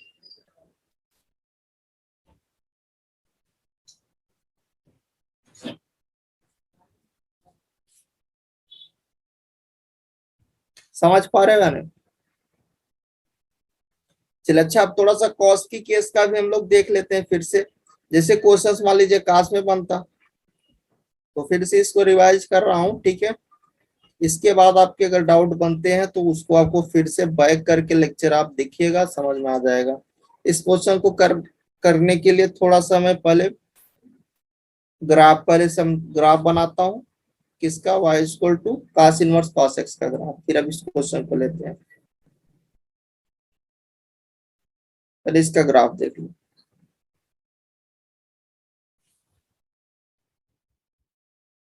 समझ पा रहे हो नहीं। चलिए अच्छा, अब थोड़ा सा कॉस की केस का भी हम लोग देख लेते हैं फिर से, जैसे क्वेश्चन मान लीजिए काश में बनता, तो फिर से इसको रिवाइज कर रहा हूँ, ठीक है। इसके बाद आपके अगर डाउट बनते हैं तो उसको आपको फिर से बैक करके लेक्चर आप देखिएगा, समझ में आ जाएगा। इस क्वेश्चन को करने के लिए थोड़ा सा मैं पहले ग्राफ बनाता हूँ, किसका, y equal to cos inverse cos x का ग्राफ, फिर अब इस क्वेश्चन को लेते हैं, पहले इसका ग्राफ देख लो।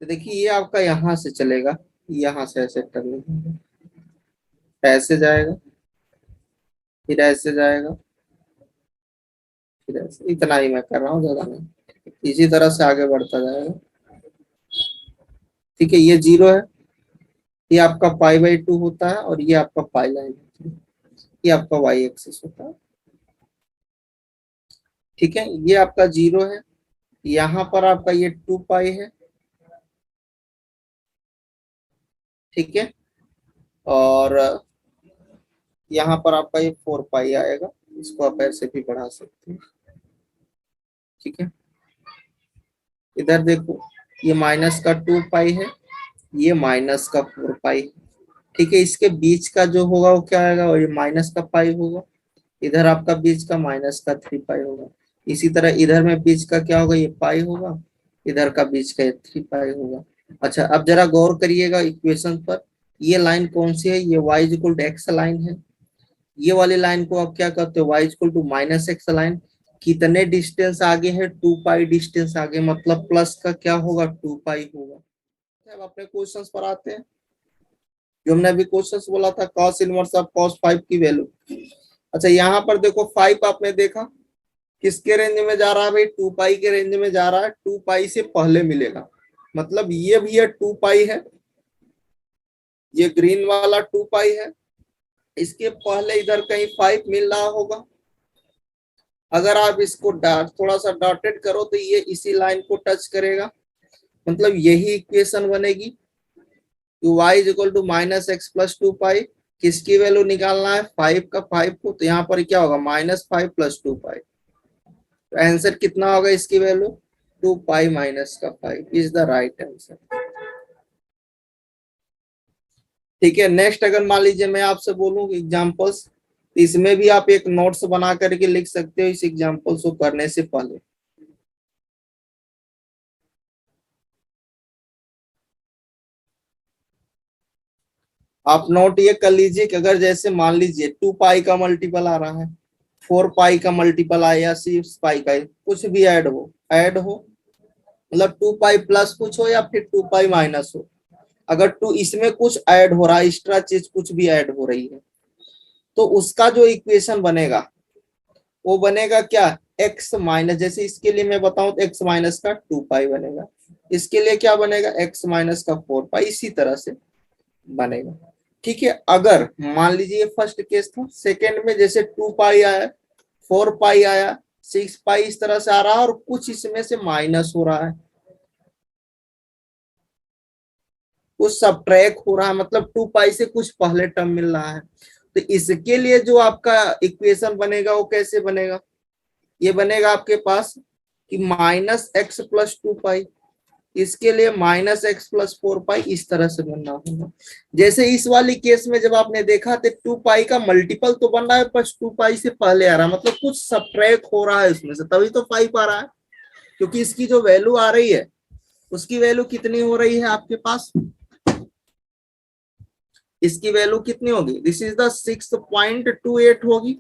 तो देखिए ये आपका यहाँ से चलेगा, यहाँ से ऐसे करने, ऐसे जाएगा, फिर ऐसे जाएगा, फिर ऐसे, इतना ही मैं कर रहा हूँ, ज्यादा नहीं, इसी तरह से आगे बढ़ता जाएगा। ठीक है, ये 0 है, ये आपका π/2 होता है, और ये आपका पाई लाइन होती है, ये आपका y एक्सिस होता है। ठीक है, ये आपका 0 है, यहाँ पर आपका ये 2 पाई है, ठीक है, और यहाँ पर आपका ये 4 पाई आएगा, इसको आप ऐसे भी बढ़ा सकते हैं। ठीक है, इधर देखो, ये माइनस का 2 पाई है, ये माइनस का 4 पाई है। ठीक है, इसके बीच का जो होगा वो क्या आएगा, और ये माइनस का पाई होगा, इधर आपका बीच का माइनस का 3 पाई होगा। इसी तरह इधर में बीच का क्या होगा, ये पाई होगा, इधर का बीच का ये 3 पाई होगा। अच्छा अब जरा गौर करिएगा इक्वेशन पर, ये लाइन कौन सी है, ये y equal to x line है। ये वाली लाइन को आप क्या कहते हो, y equal to minus x line. कितने डिस्टेंस आगे है, 2 पाई डिस्टेंस आगे, मतलब प्लस का क्या होगा, 2 पाई होगा। अब अपने क्वेश्चंस पर आते हैं, जो हमने अभी क्वेश्चंस बोला था cos इनवर्स ऑफ cos 5 की वैल्यू। अच्छा यहाँ पर देखो 5 आपने देखा किसके रेंज में जा रहा है भाई, 2 पाई के रेंज में जा रहा है, 2 पाई से पहले मिलेगा, मतलब ये भी है 2 पाई है, ये ग्रीन वाला 2 पाई है, इसके पहले इधर कहीं 5 मिल रहा होगा। अगर आप इसको थोड़ा सा डॉटेड करो तो ये इसी लाइन को टच करेगा, मतलब यही इक्वेशन बनेगी। y is equal to minus x plus 2 पाई, किसकी वैल्यू निकालना है, 5 का 5 को, तो यहाँ पर क्या होगा, -5 प्लस 2 पाई। तो आंसर कितना होगा इसकी वैल्यू, 2 पाई माइनस का 5 इज द राइट आंसर। ठीक है, नेक्स्ट अगर मान लीजिए मैं आपसे बोलूं एग्जांपल्स, इसमें भी आप एक नोट्स बना करके लिख सकते हो इस एग्जांपल्स को करने से पहले। आप नोट ये कर लीजिए कि अगर जैसे मान लीजिए 2 पाई का मल्टीपल आ रहा है, 4 पाई का मल्टीपल आया या 6 पाई का, कुछ भी ऐड हो, मतलब 2 पाई प्लस कुछ हो या फिर 2 पाई माइनस हो, अगर टू इसमें कुछ ऐड हो रहा है, एक्स्ट्रा चीज कुछ भी ऐड हो रही है, तो उसका जो इक्वेशन बनेगा वो बनेगा क्या, एक्स माइनस, जैसे इसके लिए मैं बताऊं तो एक्स माइनस का 2 पाई बनेगा, इसके लिए क्या बनेगा, एक्स माइनस का 4 पाई, इसी तरह से बनेगा। ठीक है, अगर मान लीजिए ये फर्स्ट केस था, सेकेंड में जैसे 2 पाई आया, 4 पाई आया, 6 पाई इस तरह से आ रहा है और कुछ इसमें से माइनस हो रहा है, कुछ सब्ट्रैक्ट हो रहा है, मतलब 2 पाई से कुछ पहले टर्म मिल रहा है। तो इसके लिए जो आपका इक्वेशन बनेगा वो कैसे बनेगा, ये बनेगा आपके पास कि माइनस एक्स प्लस 2 पाई, इसके लिए माइनस एक्स प्लस 4 पाई, इस तरह से बनना होगा। जैसे इस वाली केस में जब आपने देखा तो 2 पाई का मल्टीपल तो बन रहा है पर 2 पाई से पहले आ रहा है, मतलब कुछ सब्ट्रैक्ट हो रहा है उसमें से, तभी तो 5 आ रहा है, क्योंकि इसकी जो वैल्यू आ रही है उसकी वैल्यू कितनी हो रही है आपके पास, इसकी वैल्यू कितनी होगी, दिस इज द 6.28 होगी,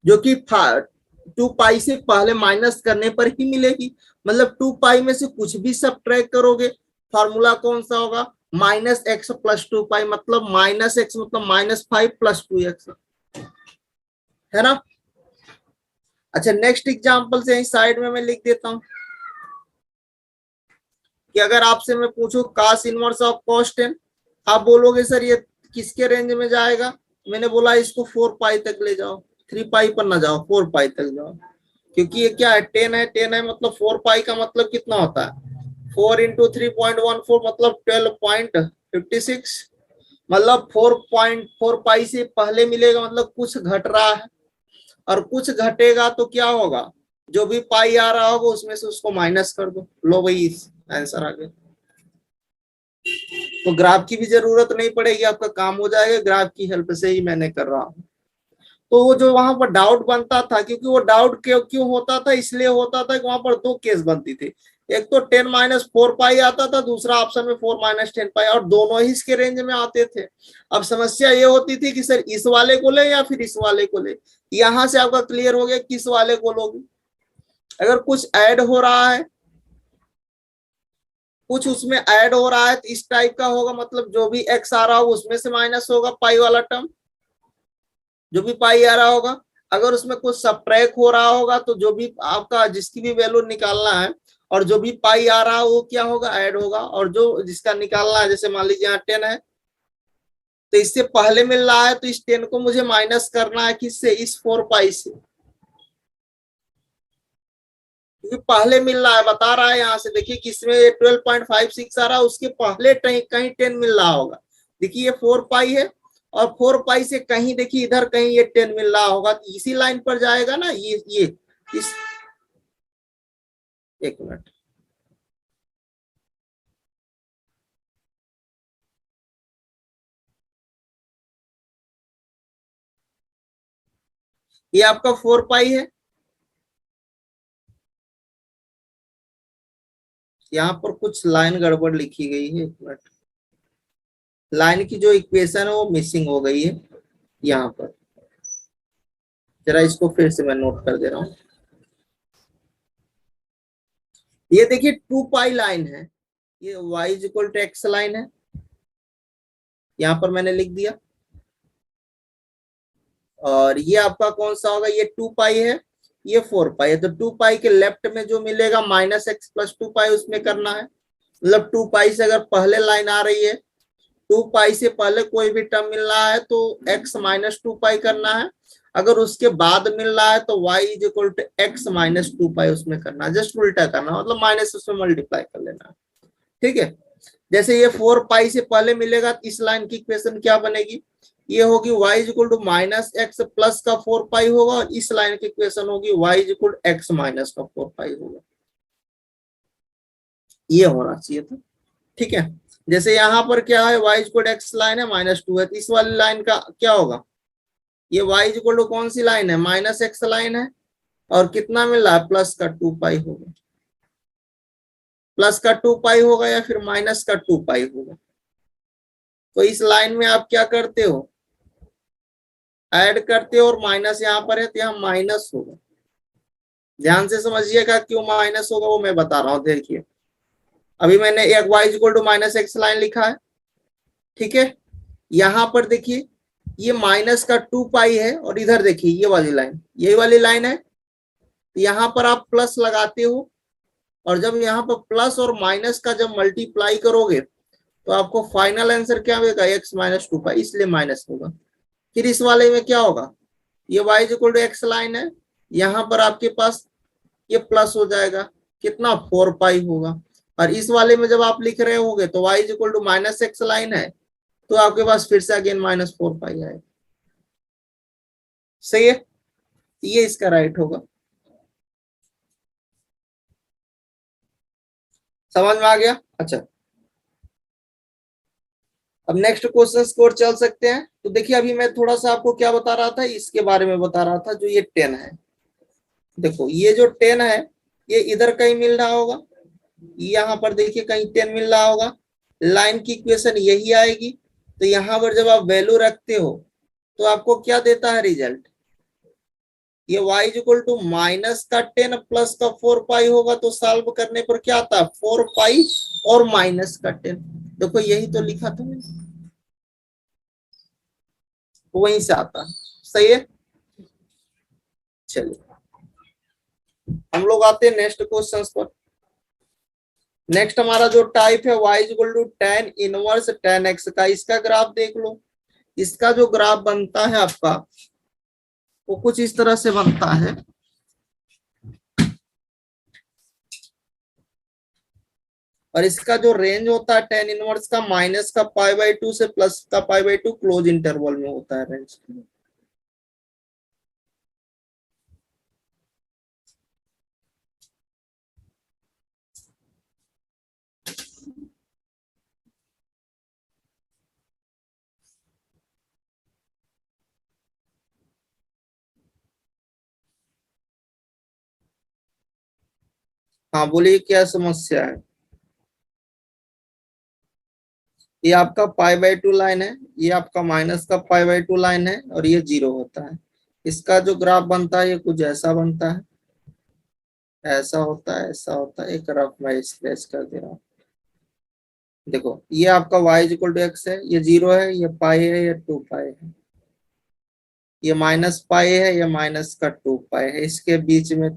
जो कि 2 पाई से पहले माइनस करने पर ही मिलेगी, मतलब 2 पाई में से कुछ भी सब्ट्रैक्ट करोगे, फॉर्मूला कौन सा होगा, माइनस एक्स प्लस 2 पाई, मतलब माइनस एक्स मतलब -5 प्लस 2x, है ना। अच्छा नेक्स्ट एग्जांपल से यही साइड में मैं लिख देता हूं कि अगर आपसे मैं पूछूं cos इनवर्स ऑफ cos 10, आप बोलोगे सर ये किसके रेंज में जाएगा, मैंने बोला इसको 4 पाई तक ले जाओ, 3 पाई पर ना जाओ, 4 पाई तक जाओ, क्योंकि ये क्या है, 10 है मतलब 4 पाई का मतलब कितना होता है, 4 इंटू 3.14 मतलब 12.56, मतलब 4.4 पाई से पहले मिलेगा, मतलब कुछ घट रहा है, और कुछ घटेगा तो क्या होगा, जो भी पाई आ रहा होगा उसमें से उसको माइनस कर दो, लो भाई आंसर आ गया। तो ग्राफ की भी जरूरत नहीं पड़ेगी, आपका काम हो जाएगा, ग्राफ की हेल्प से ही मैंने कर रहा हूँ। तो वो जो वहां पर डाउट बनता था, क्योंकि वो डाउट क्यों क्यों होता था, इसलिए होता था कि वहां पर दो केस बनती थी, एक तो 10-4 पाई आता था, दूसरा ऑप्शन में 4-10 पाई, और दोनों ही इसके रेंज में आते थे। अब समस्या ये होती थी कि सर इस वाले को ले या फिर इस वाले को ले, यहां से आपका क्लियर हो गया किस वाले को लोगे, अगर कुछ ऐड हो रहा है, कुछ उसमें ऐड हो रहा है तो इस टाइप का होगा, मतलब जो भी एक्स आ रहा होगा उसमें से माइनस होगा पाई वाला टर्म, जो भी पाई आ रहा होगा, अगर उसमें कुछ सब्ट्रैक्ट हो रहा होगा तो जो भी आपका जिसकी भी वैल्यू निकालना है और जो भी पाई आ रहा है वो क्या होगा, ऐड होगा, और जो जिसका निकालना है, जैसे मान लीजिए यहाँ 10 है तो इससे पहले मिल रहा है, तो इस 10 को मुझे माइनस करना है किससे, इस 4 पाई से, क्योंकि पहले मिल रहा है, बता रहा है यहाँ से देखिए किसमें 12.56 आ रहा है, उसके पहले कहीं 10 मिल रहा होगा, देखिए ये 4 पाई है और 4 पाई से कहीं देखिए इधर कहीं ये 10 मिल रहा होगा, तो इसी लाइन पर जाएगा ना ये इस, एक मिनट, ये आपका 4 पाई है, यहाँ पर कुछ लाइन गड़बड़ लिखी गई है, एक मिनट। लाइन की जो इक्वेशन है वो मिसिंग हो गई है यहाँ पर। जरा इसको फिर से मैं नोट कर दे रहा हूँ। ये देखिए 2 पाई लाइन है, ये y is equal to x line है, यहाँ पर मैंने लिख दिया। और ये आपका कौन सा होगा, ये 2 पाई है, ये 4 पाई है। तो 2 पाई के लेफ्ट में जो मिलेगा -x+2 पाई उसमें करना है। मतलब 2 पाई से अगर पहले लाइन आ रही है, 2 पाई से पहले कोई भी टर्म मिल रहा है तो x-2 पाई करना है। अगर उसके बाद मिल रहा है तो y is equal to x-2 pi उसमें करना है। जस्ट उल्टा करना, मतलब माइनस उसमें मल्टीप्लाई कर लेना है। ठीक है। जैसे ये 4 पाई से पहले मिलेगा तो इस लाइन की इक्वेशन क्या बनेगी, ये होगी y is equal to -x plus का 4 पाई होगा, और इस लाइन की इक्वेशन होगी y is equal to x minus का 4 पाई होगा। ये होना चाहिए था। ठीक है। जैसे यहाँ पर क्या है, y is equal to x line है, -2 है, तो इस वाली लाइन का क्या होगा, ये y इज इक्वल टू कौन सी लाइन है, -x लाइन है, और कितना मिल रहा है, प्लस का 2 पाई होगा। प्लस का 2 पाई होगा या फिर माइनस का 2 पाई होगा। तो इस लाइन में आप क्या करते हो, ऐड करते हो, और माइनस यहाँ पर है तो यहाँ माइनस होगा। ध्यान से समझिएगा क्यों माइनस होगा वो मैं बता रहा हूँ। देखिए अभी मैंने एक y is equal to -x line लिखा है, ठीक है। यहाँ पर देखिए ये माइनस का 2 पाई है, और इधर देखिए ये वाली लाइन, यही वाली लाइन है। तो यहाँ पर आप प्लस लगाते हो, और जब यहाँ पर प्लस और माइनस का जब मल्टीप्लाई करोगे तो आपको फाइनल आंसर क्या मिलेगा, x-2 पाई, इसलिए माइनस होगा। फिर इस वाले में क्या होगा, ये y is equal to x line है, यहाँ पर आपके पास ये प्लस हो जाएगा, कितना 4 पाई होगा। और इस वाले में जब आप लिख रहे होगे तो y is equal to -x line है, तो आपके पास फिर से अगेन -4 पाई आएगा। सही है, ये इसका राइट होगा। समझ में आ गया। अच्छा, अब नेक्स्ट क्वेश्चन की ओर चल सकते हैं। तो देखिए अभी मैं थोड़ा सा आपको क्या बता रहा था, इसके बारे में बता रहा था, जो ये 10 है। देखो ये जो 10 है ये इधर कहीं मिल रहा होगा, यहाँ पर देखिए कहीं 10 मिल रहा होगा। लाइन की इक्वेशन यही आएगी। तो यहाँ पर जब आप वैल्यू रखते हो तो आपको क्या देता है रिजल्ट, ये y is equal to minus का 10 प्लस का 4 पाई होगा। तो सॉल्व करने पर क्या आता है, 4 पाई और माइनस का 10। देखो यही तो लिखा था मैंने, वहीं से आता। सही है। चलिए हम लोग आते हैं नेक्स्ट क्वेश्चन पर। नेक्स्ट हमारा जो टाइप है y is equal to tan inverse tan x का, इसका ग्राफ देख लो। इसका जो ग्राफ बनता है आपका वो कुछ इस तरह से बनता है। और इसका जो रेंज होता है tan इनवर्स का, माइनस का π/2 से प्लस का π/2 क्लोज इंटरवल में होता है रेंज। हाँ बोलिए क्या समस्या है। ये आपका π/2 लाइन है, ये आपका माइनस का π/2 लाइन है, और ये 0 होता है। इसका जो ग्राफ बनता है ये कुछ ऐसा बनता है, ऐसा होता है, ऐसा होता है। एक रफ मैं स्केच कर दे रहा हूँ। देखो ये आपका y is equal to x है, ये 0 है, ये पाई है, ये 2 पाई है, ये -पाई है, ये माइनस का 2 पाई है। इसके बीच में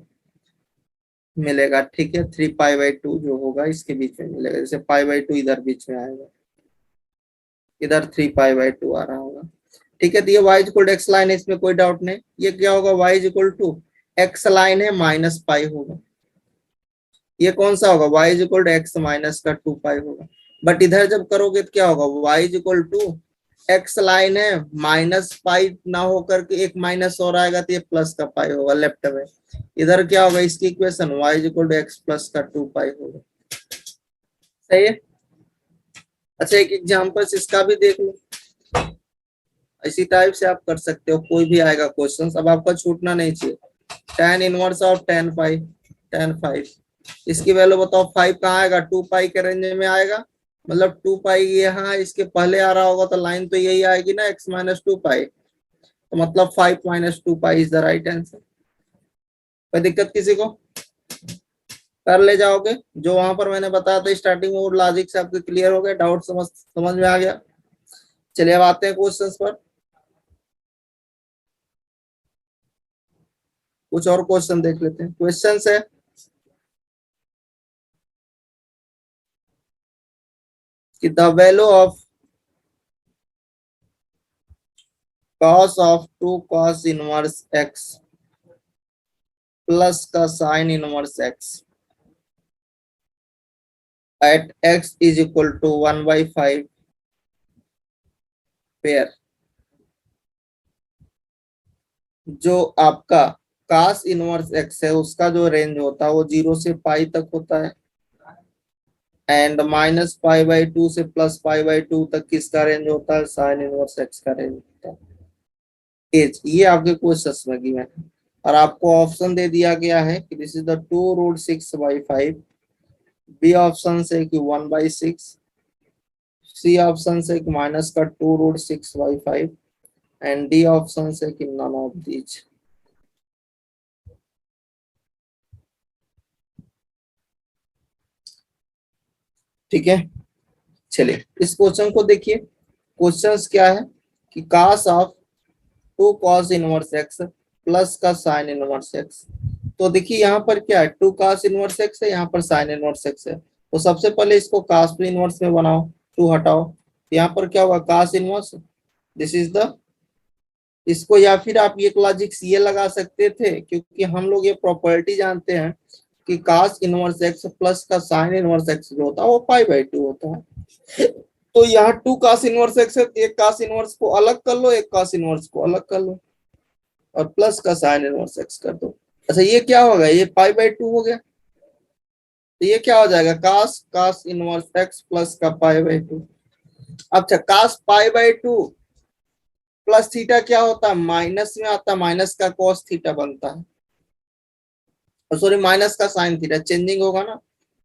मिलेगा, ठीक है, 3π/2 जो होगा इसके बीच में मिलेगा। जैसे π/2 इधर बीच में आएगा, इधर 3π/2 आ रहा होगा। ठीक है। तो ये y is equal to x line है, इसमें कोई डाउट नहीं। ये क्या होगा, y is equal to x line है, -पाई होगा। ये कौन सा होगा, y is equal to x minus का 2 पाई होगा। बट इधर जब करोगे तो क्या होगा, y is equal to x line है, -पाई ना होकर के एक माइनस और आएगा तो ये प्लस का पाई होगा लेफ्ट में। इधर क्या होगा, इसकी equation y is equal to x plus का 2 पाई होगा। सही है। अच्छा एक एग्जाम्पल इसका भी देख लो, इसी टाइप से आप कर सकते हो, कोई भी आएगा क्वेश्चन। अब आपका छूटना नहीं चाहिए। tan inverse of tan pi, tan 5। इसकी वैल्यू बताओ 5 कहाँ आएगा, 2 पाई के रेंज में आएगा, मतलब 2 पाई यहाँ इसके पहले आ रहा होगा तो लाइन तो यही आएगी ना, x माइनस 2 पाई, तो मतलब 5 minus 2 pi is the right answer. कोई दिक्कत किसी को, कर ले जाओगे जो वहां पर मैंने बताया था स्टार्टिंग में, वो लॉजिक से आपको क्लियर हो गया, डाउट समझ में आ गया। चलिए अब आते हैं क्वेश्चंस पर, कुछ और क्वेश्चन देख लेते हैं। क्वेश्चन है कि the value of cos of 2 cos inverse x plus का sine inverse x at x is equal to 1/5 pair, जो आपका cos इनवर्स x है उसका जो रेंज होता है वो 0 से पाई तक होता है, एंड -π/2 से +π/2 तक किसका रेंज होता है, साइन इनवर्स x का रेंज होता है। एज ये आपके क्वेश्चन में गिवन है, और आपको ऑप्शन दे दिया गया है कि this is the 2√6/5, B option से कि 1/6, सी ऑप्शन से कि माइनस का 2√6/5, एंड डी ऑप्शन से कि नन ऑफ दीज। ठीक है, चलिए इस क्वेश्चन को देखिए। क्वेश्चन क्या है कि cos of 2 cos inverse x plus का साइन इनवर्स x। तो देखिए यहाँ पर क्या है, 2 cos इनवर्स x है, यहाँ पर साइन इनवर्स x है, तो सबसे पहले इसको cos इनवर्स में बनाओ, 2 हटाओ, यहाँ पर क्या होगा cos inverse, this is the, इसको या फिर आप एक लॉजिक ये लगा सकते थे, क्योंकि हम लोग ये प्रॉपर्टी जानते हैं कि cos इनवर्स x प्लस का साइन इनवर्स x जो होता है वो π/2 होता है। तो यहाँ 2 cos इनवर्स x है, एक cos इनवर्स को अलग कर लो, एक cos इनवर्स को अलग कर लो, और प्लस का साइन इनवर्स x कर दो। अच्छा ये क्या होगा, ये π/2 हो गया, तो ये क्या हो जाएगा, cos इनवर्स x प्लस का π/2। अच्छा cos π/2 प्लस थीटा क्या होता है, माइनस में आता है, माइनस का cos थीटा बनता है, सॉरी माइनस का साइन थीटा, चेंजिंग होगा ना,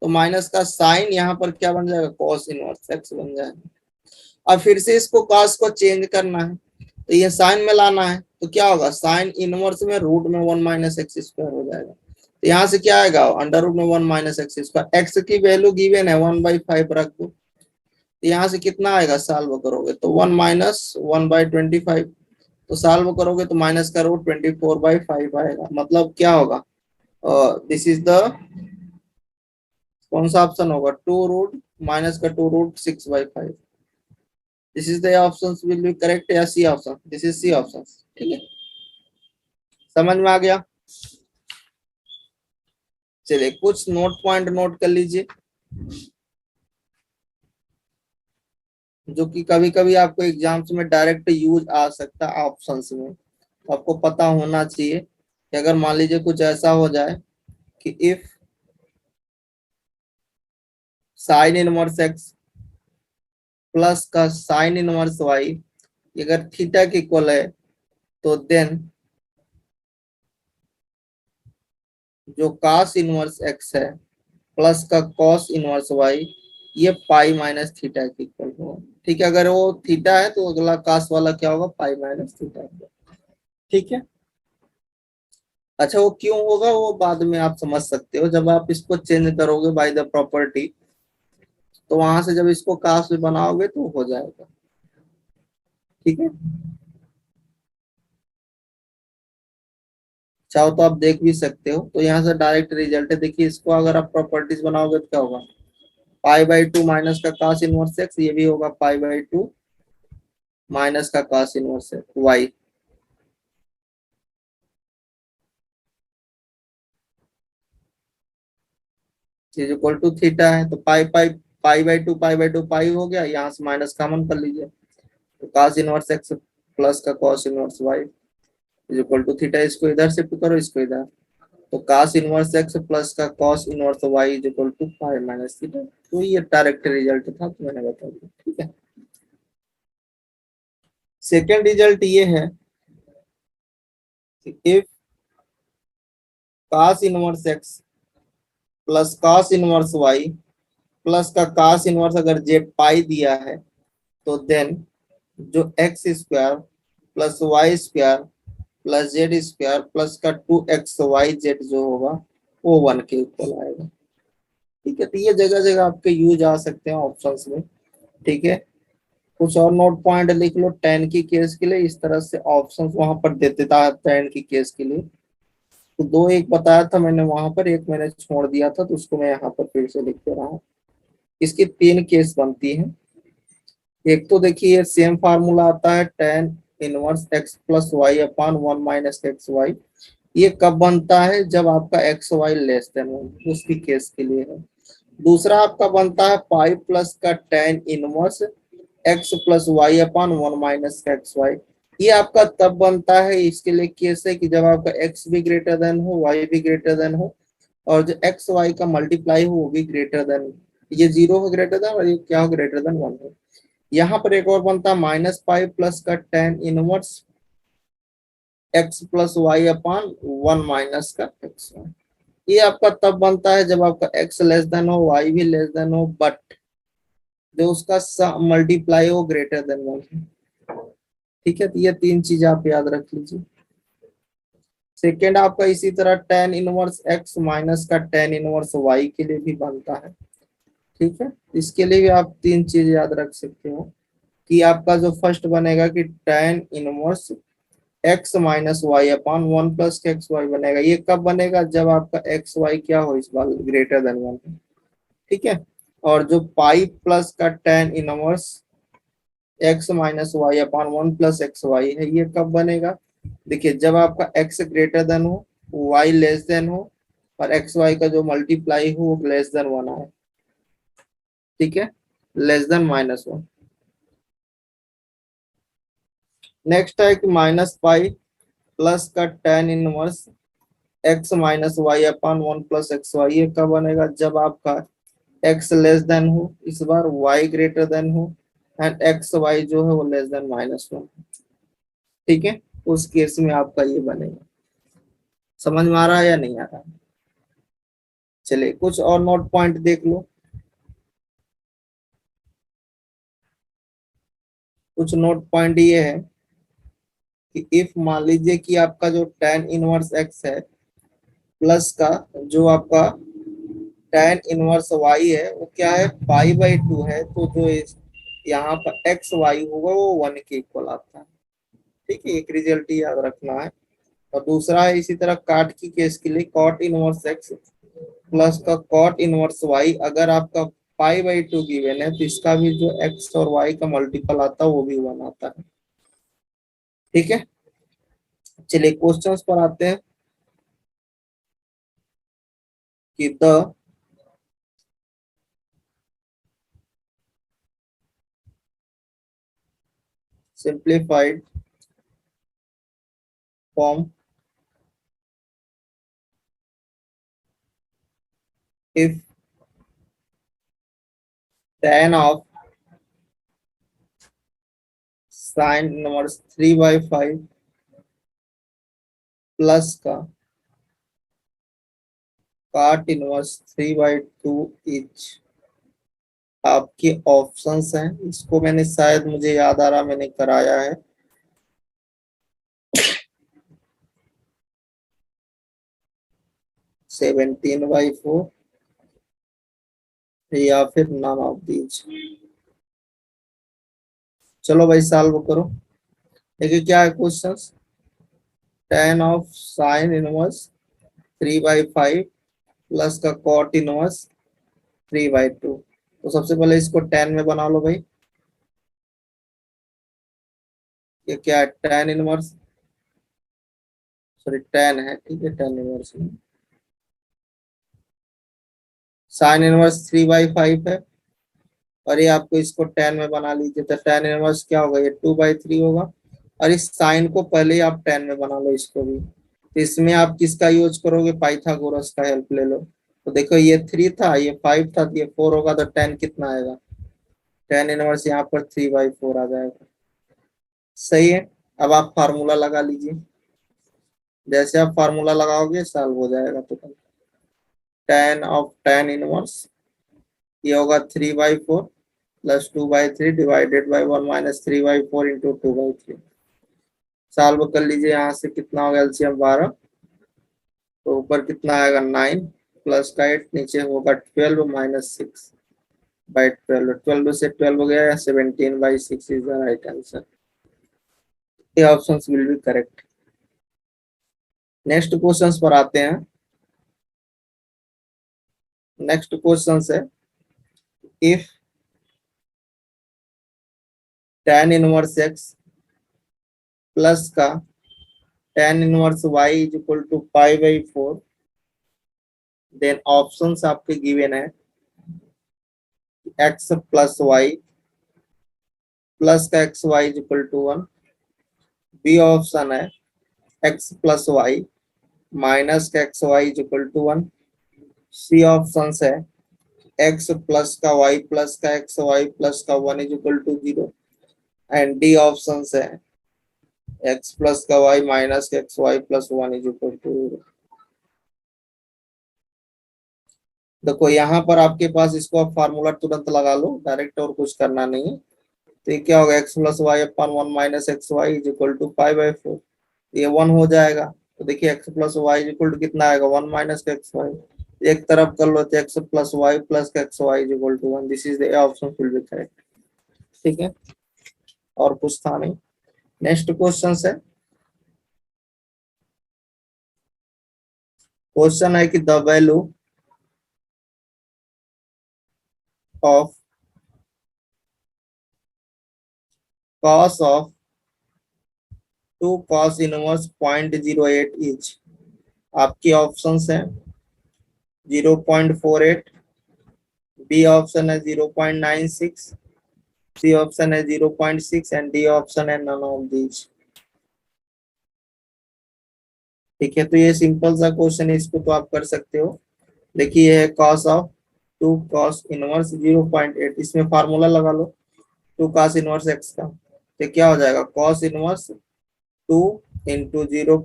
तो माइनस का साइन यहाँ पर क्या बन जाएगा, cos इनवर्स x बन जाएगा। अब फिर से इसको cos को चेंज करना है, तो ये साइन में लाना है, तो क्या होगा, साइन इनवर्स में रूट में 1 माइनस एक्स स्क्वायर हो जाएगा, तो यहाँ से क्या आएगा, अंडर रूट में 1 माइनस एक्स स्क्वायर, एक्स की वैल्यू गिवन है 1/5 रख दो, तो यहाँ से कितना आएगा, सॉल्व करोगे तो 1 माइनस 1/25, तो सॉल्व करोगे तो माइनस का रूट 24/5 आएगा, मतलब क्या होगा, दिस इज द, कौन सा ऑप्शन होगा, 2 रूट माइनस का 2√6/5, this is the option will be correct, या C option, this is C option. ठीक है, समझ में आ गया। चलिए कुछ नोट पॉइंट नोट कर लीजिए, जो कि कभी कभी आपको एग्जाम्स में डायरेक्ट यूज आ सकता है ऑप्शंस में, तो आपको पता होना चाहिए कि अगर मान लीजिए कुछ ऐसा हो जाए कि if sign inverse x plus का साइन इनवर्स वाई अगर थीटा के इक्वल है, तो देन जो cos इनवर्स एक्स है प्लस का cos इनवर्स वाई ये पाई माइनस थीटा के इक्वल होगा। ठीक है, अगर वो थीटा है तो अगला cos वाला क्या होगा, पाई माइनस थीटा होगा। ठीक है, अच्छा वो क्यों होगा वो बाद में आप समझ सकते हो, जब आप इसको चेंज करोगे बाय द प्रॉपर्टी, तो वहां से जब इसको cos में बनाओगे तो हो जाएगा। ठीक है, चाहो तो आप देख भी सकते हो, तो यहाँ से डायरेक्ट रिजल्ट है, देखिए इसको अगर आप प्रॉपर्टीज बनाओगे तो क्या होगा, π/2 माइनस का cos इनवर्स एक्स, ये भी होगा π/2 माइनस का cos inverse y, is equal to theta है, तो पाई पाई π/2 पाई हो गया, यहाँ से माइनस कॉमन कर लीजिए, तो cos इनवर्स एक्स प्लस का cos inverse y is equal to theta, इसको इधर शिफ्ट करो, इसको इधर, तो cos इनवर्स एक्स प्लस का cos inverse y is equal to pi minus theta, तो ये डायरेक्ट रिजल्ट था, तो मैंने बता दिया। ठीक है, सेकेंड रिजल्ट ये है कि if cos inverse x plus cos inverse y plus का कॉस इनवर्स अगर जेड पाई दिया है तो देन जो x square plus y square plus z square plus का 2xyz जो होगा वो 1 के इक्वल आएगा। ठीक है, तो ये जगह जगह आपके यूज आ सकते हैं ऑप्शंस में। ठीक है, कुछ और नोट पॉइंट लिख लो। 10 की केस के लिए इस तरह से ऑप्शंस वहां पर देते था 10 की केस के लिए। तो दो एक बताया था मैंने वहां पर, एक मैंने छोड़ दिया था तो उसको मैं यहाँ पर फिर से लिख दे रहा हूँ। इसकी 3 केस बनती है। एक तो देखिए सेम फार्मूला आता है tan inverse x plus y upon 1 - xy। ये कब बनता है? जब आपका एक्स वाई लेस देन 1, उसकी केस के लिए है। दूसरा आपका बनता है पाई प्लस का tan inverse x plus y upon 1 - xy। ये आपका तब बनता है, इसके लिए केस है कि जब आपका एक्स भी ग्रेटर देन हो, वाई भी ग्रेटर देन हो, और जो एक्स वाई का मल्टीप्लाई हो वो भी ग्रेटर देन, ये 0 हो ग्रेटर देन, और ये क्या हो ग्रेटर देन 1 हो। यहाँ पर एक और बनता है माइनस पाई प्लस का tan inverse x plus y upon 1 - xy। ये आपका तब बनता है जब आपका एक्स लेस देन हो, वाई भी लेस देन हो, बट जो उसका मल्टीप्लाई हो ग्रेटर देन 1। ठीक है, तो ये 3 चीज आप याद रख लीजिए। सेकेंड आपका इसी तरह tan इनवर्स एक्स माइनस का tan इनवर्स वाई के लिए भी बनता है। ठीक है, इसके लिए भी आप 3 चीज याद रख सकते हो कि आपका जो फर्स्ट बनेगा कि tan inverse x minus y upon 1 + xy बनेगा। ये कब बनेगा? जब आपका एक्स वाई क्या हो इस बार ग्रेटर देन 1। ठीक है, और जो पाई प्लस का tan inverse x minus y upon 1 + xy है, ये कब बनेगा? देखिए जब आपका x ग्रेटर देन हो, y लेस देन हो, और एक्स वाई का जो मल्टीप्लाई हो वो लेस देन 1 आए। ठीक है, लेस देन -1। नेक्स्ट है कि माइनस पाई प्लस का tan inverse x minus y upon 1 + xy। ये कब बनेगा? जब आपका x लेस देन हो, इस बार y ग्रेटर देन हो, एंड एक्स वाई जो है वो लेस देन -1। ठीक है, उस केस में आपका ये बनेगा। समझ में आ रहा है या नहीं आ रहा? चलिए कुछ और नोट पॉइंट देख लो। कुछ नोट पॉइंट ये है कि इफ मान लीजिए कि आपका जो tan इनवर्स x है प्लस का जो आपका tan इनवर्स y है वो क्या है, π/2 है, तो जो यहाँ पर एक्स वाई होगा वो 1 के इक्वल आता है। ठीक है, एक रिजल्ट याद रखना है। और दूसरा है इसी तरह काट की केस के लिए cot इनवर्स x प्लस का cot इनवर्स y, अगर आपका π/2 गिवन है तो इसका भी जो x और y का मल्टीपल आता है वो भी 1 आता है। ठीक है, चलिए क्वेश्चंस पर आते हैं कि the simplified form if tan of sin inverse 3/5 plus का cot इनवर्स 3/2 इच आपके ऑप्शंस हैं। इसको मैंने शायद मुझे याद आ रहा मैंने कराया है। 17/4 या फिर नन ऑफ दीज। चलो भाई सॉल्व करो। देखिए क्या है question. tan of sine inverse 3/5 plus का cot इनवर्स 3/2। तो सबसे पहले इसको tan में बना लो भाई। ये क्या है? tan इनवर्स, सॉरी tan है, ठीक है, tan इनवर्स में साइन इनवर्स 3/5 है, और ये आपको इसको tan में बना लीजिए तो tan इनवर्स क्या होगा, ये 2/3 होगा। और इस साइन को पहले ही आप tan में बना लो इसको भी। तो इसमें आप किसका यूज करोगे? पाइथागोरस का हेल्प ले लो। तो देखो ये 3 था, ये 5 था, तो ये 4 होगा, तो tan कितना आएगा? tan इनवर्स यहाँ पर 3/4 आ जाएगा। सही है, अब आप फार्मूला लगा लीजिए। जैसे आप फार्मूला लगाओगे सॉल्व हो जाएगा तो। tan ऑफ tan इनवर्स, ये होगा 3/4 plus 2/3 divided by 1 minus 3/4 into 2/3। Solve कर लीजिए, यहाँ से कितना होगा एलसीएम 12, तो ऊपर कितना आएगा 9 प्लस का 8, नीचे होगा 12 माइनस 6/12, 12 से 12 गया या 17/6 इज द राइट आंसर। ये options will be correct. Next questions पर आते हैं। नेक्स्ट क्वेश्चन है, if tan inverse x plus का tan inverse y is equal to π/4, then options आपके गिवन है x प्लस y प्लस का x y is equal to 1, B option है x plus y minus का x y is equal to 1, C option है x plus का y plus का x y plus का 1 is equal to 0, and D option है x plus का y minus का x y plus 1 is equal to 0। देखो यहाँ पर आपके पास, इसको आप फार्मूला तुरंत लगा लो डायरेक्ट, और कुछ करना नहीं है। तो ये क्या होगा, x plus y upon 1 minus x y is equal to π/4, ये 1 हो जाएगा। तो देखिए x plus y is equal to कितना आएगा, 1 माइनस का एक्स वाई, एक तरफ कर लो तो x प्लस वाई प्लस का x y is equal to 1, this is the option will be correct. ठीक है, और कुछ था नहीं। नेक्स्ट क्वेश्चन है, क्वेश्चन है कि the value of cos of 2 cos inverse 0.08 is, आपकी ऑप्शंस हैं 0.48, बी ऑप्शन है 0.96, सी ऑप्शन है 0.6 एंड डी ऑप्शन है नन ऑफ दीज। ठीक है, तो ये सिंपल सा क्वेश्चन है, इसको तो आप कर सकते हो। देखिए ये है cos ऑफ 2 cos इनवर्स 0.8, इसमें फार्मूला लगा लो 2 cos इनवर्स x का, तो क्या हो जाएगा cos inverse 2 into 0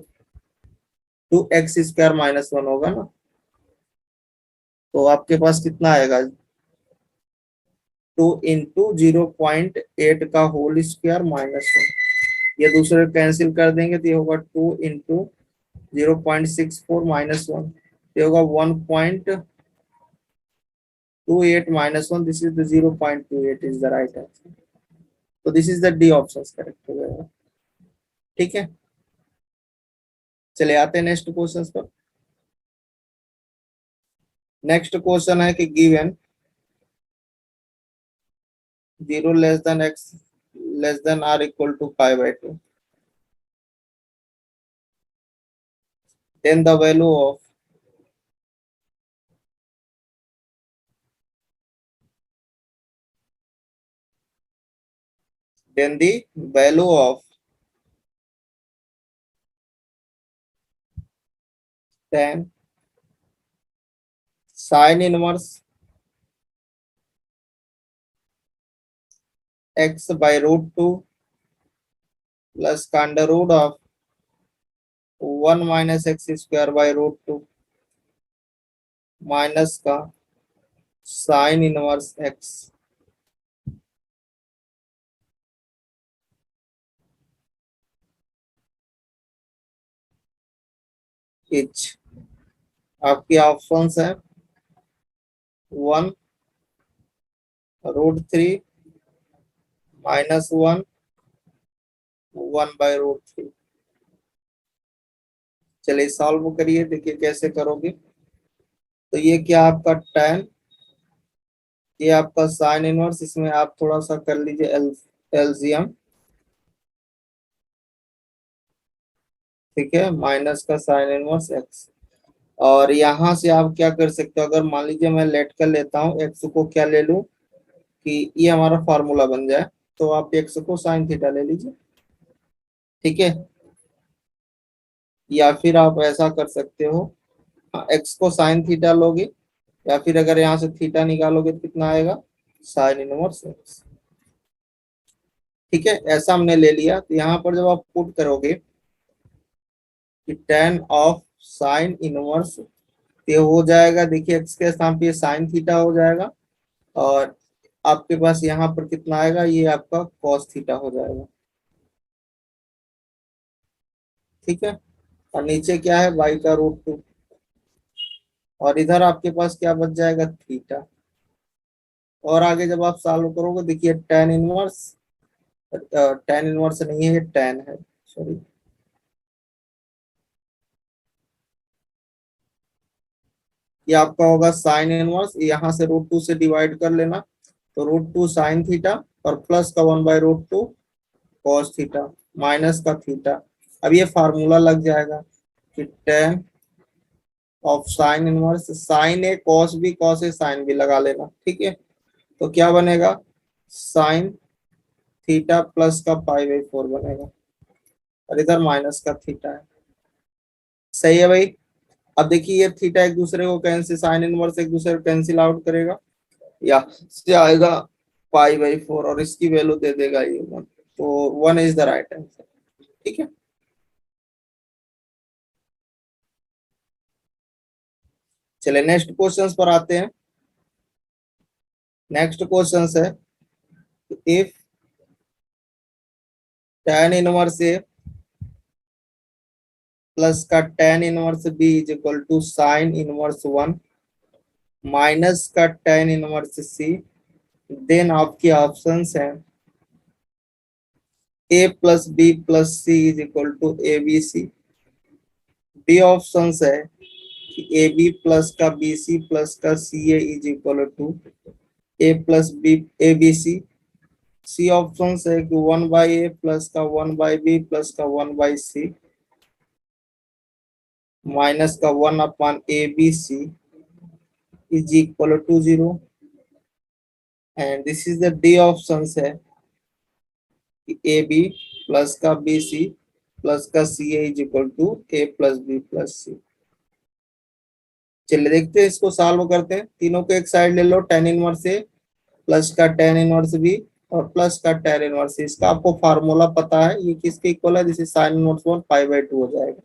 two x square minus 1 होगा ना, तो आपके पास कितना आएगा 2 इंटू 0.8 का होल स्क्वायर माइनस 1, ये दूसरे कैंसिल कर देंगे तो ये होगा 2 इंटू 0.64 माइनस 1, ये होगा 1.28 minus 1, this is the 0.28 is the right answer. तो this is the D option correct हो जाएगा। ठीक है, चले आते हैं नेक्स्ट क्वेश्चन पर। नेक्स्ट क्वेश्चन है कि given 0 less than x less than r equal to π/2, then the value of then the value of tan sin inverse x by root 2 plus under root of 1 minus x square by root 2 minus का sin inverse x etch, आपके options है 1 root 3 minus 1 1 by root 3। चलिए solve करिए, देखिए कैसे करोगे। तो ये क्या आपका tan, ये आपका साइन इनवर्स, इसमें आप थोड़ा सा कर लीजिए एलसीएम, ठीक है, माइनस का साइन इनवर्स एक्स, और यहाँ से आप क्या कर सकते हो, अगर मान लीजिए मैं लेट कर लेता हूँ एक्स को, क्या ले लूं कि ये हमारा फॉर्मूला बन जाए, तो आप एक्स को साइन थीटा ले लीजिए। ठीक है, या फिर आप ऐसा कर सकते हो, एक्स को साइन थीटा लोगे, या फिर अगर यहाँ से थीटा निकालोगे तो कितना आएगा साइन इनवर्स एक्स। ठीक है, ऐसा हमने ले लिया। तो यहाँ पर जब आप पुट करोगे कि tan ऑफ साइन इनवर्स तो ये हो जाएगा, देखिए x के स्थान पे साइन थीटा हो जाएगा, और आपके पास यहाँ पर कितना आएगा, ये आपका कॉस थीटा हो जाएगा। ठीक है, और नीचे क्या है, y का रूट 2, और इधर आपके पास क्या बच जाएगा, थीटा। और आगे जब आप सॉल्व करोगे, देखिए टेन इनवर्स नहीं है, ये टेन है, सॉरी। ये आपका होगा साइन इनवर्स, यहाँ से रूट 2 से डिवाइड कर लेना, तो रूट 2 साइन थीटा, और प्लस का 1/√2 कॉस थीटा, माइनस का थीटा। अब ये फार्मूला लग जाएगा कि tan of sine inverse, sine A cos B, cos A sine B लगा लेना। ठीक है, तो क्या बनेगा, साइन थीटा प्लस का π/4 बनेगा, और इधर माइनस का थीटा है। सही है भाई। अब देखिए ये थीटा एक दूसरे को कैंसिल, साइन इनवर्स एक दूसरे को कैंसिल आउट करेगा, या से आएगा π/4, और इसकी वैल्यू दे देगा ये 1, तो 1 इज द राइट आंसर। ठीक है, चले नेक्स्ट क्वेश्चंस पर आते हैं। नेक्स्ट क्वेश्चंस है, if tan inverse A plus का tan inverse B is equal to sine inverse 1 minus का tan इनवर्स सी, देन आपके ऑप्शंस हैं a plus B plus C is equal to A B C. B options है कि A B plus का B C plus का C A is equal to A plus B A B C. C options है कि 1/a plus का 1/b plus का 1/c minus का 1/abc is equal to 0, and this is the D options है कि A B plus का B C plus का C A is equal to A plus B plus C. चलिए देखते हैं, इसको सॉल्व करते हैं। तीनों को एक साइड ले लो, tan इनवर्स ए प्लस का tan इनवर्स बी और प्लस का tan इनवर्स सी। इसका आपको फार्मूला पता है, ये किसके इक्वल है, जिसे साइन इनवर्स 1 π/2 हो जाएगा।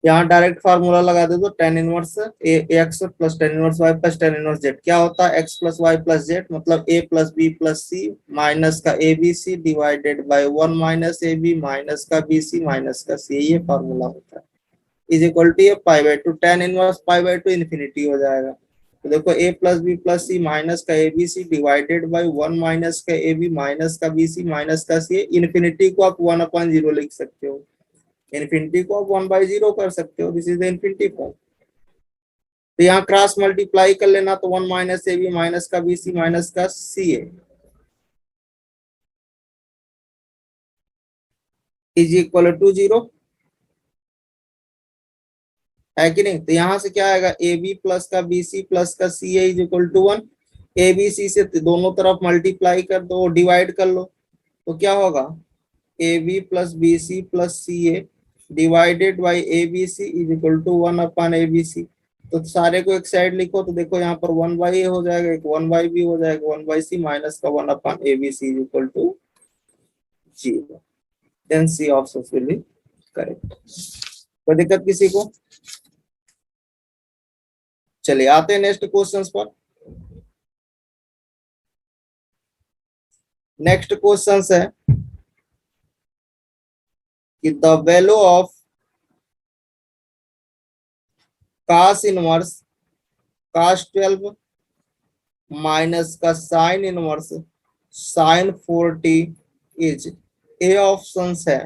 यहाँ डायरेक्ट फार्मूला लगा दे तो tan inverse x plus tan inverse y plus tan inverse Z क्या होता है, x plus y plus Z, मतलब a plus B plus C minus का A B C divided by 1 minus A B minus का B C minus का C, ये formula होता है। इज इक्वल टू ये π/2, tan इनवर्स π/2 इन्फिनिटी हो जाएगा। तो देखो a plus B plus C minus का A B C divided by 1 minus का ए बी माइनस का बी सी माइनस का सी। इन्फिनिटी को आप 1/0 लिख सकते हो, इन्फिनिटी को आप 1/0 कर सकते हो, this is the infinity form. तो यहाँ क्रॉस मल्टीप्लाई कर लेना, तो 1 माइनस ए बी माइनस का बी सी माइनस का C A is equal to 0, है कि नहीं। तो यहाँ से क्या आएगा, ए बी प्लस का बी सी प्लस का C A is equal to 1। A B C से दोनों तरफ मल्टीप्लाई कर दो, डिवाइड कर लो, तो क्या होगा, A B plus B C plus C A divided by A B C is equal to 1/abc। तो सारे को एक साइड लिखो, तो देखो यहाँ पर 1/a हो जाएगा, एक 1/b हो जाएगा, 1/c माइनस का 1/abc is equal to 0। Then C option will be correct. कोई दिक्कत किसी को। चलिए आते हैं नेक्स्ट क्वेश्चंस पर। नेक्स्ट क्वेश्चंस है कि the value of cos inverse cos 12 minus का sine inverse sine 40 is, A option है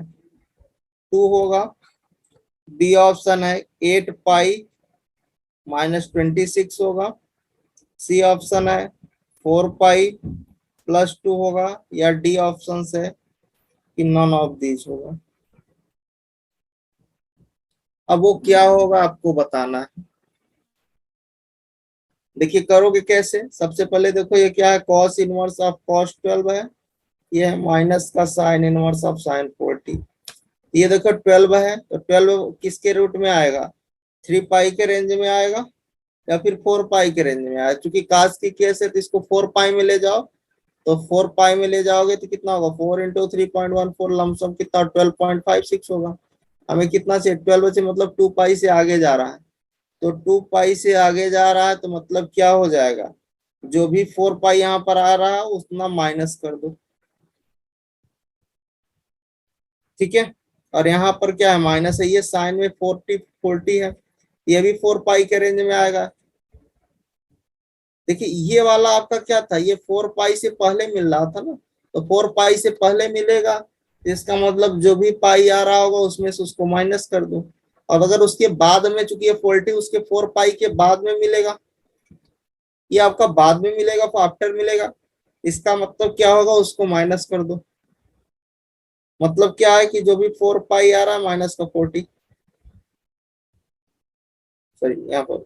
2 होगा, बी ऑप्शन है 8 पाई माइनस 26 होगा, सी ऑप्शन है 4 पाई प्लस 2 होगा, या डी ऑप्शन है कि नॉन ऑफ दीज होगा। अब वो क्या होगा आपको बताना है। देखिए करोगे कैसे, सबसे पहले देखो ये क्या है, कॉस इनवर्स ऑफ कॉस 12 है, ये है माइनस का साइन इनवर्स ऑफ साइन 40। ये देखो 12 है, तो 12 किसके रूट में आएगा, 3 पाई के रेंज में आएगा या फिर 4 पाई के रेंज में आएगा। क्योंकि कास की केस है तो इसको 4 पाई में ले जाओ, तो 4 पाई में ले जाओगे तो कितना होगा, 4 इंटू 3.14 लमसम कितना 12.56 होगा। हमें कितना से 12 से मतलब 2 पाई से आगे जा रहा है, तो 2 पाई से आगे जा रहा है तो मतलब क्या हो जाएगा, जो भी 4 पाई यहाँ पर आ रहा है उतना माइनस कर दो, ठीक है। और यहाँ पर क्या है, माइनस है, ये साइन में 40 है, ये भी 4 पाई के रेंज में आएगा। देखिए ये वाला आपका क्या था, ये 4 पाई से पहले मिल रहा था ना, तो 4 पाई से पहले मिलेगा, तो इसका मतलब जो भी पाई आ रहा होगा उसमें से उसको माइनस कर दो। और अगर उसके बाद में, चूंकि ये 40 उसके 4 पाई के बाद में मिलेगा, ये आपका बाद में मिलेगा, तो आफ्टर मिलेगा, इसका मतलब क्या होगा, उसको माइनस कर दो। मतलब क्या है कि जो भी 4 पाई आ रहा है माइनस का 40, सॉरी यहाँ पर,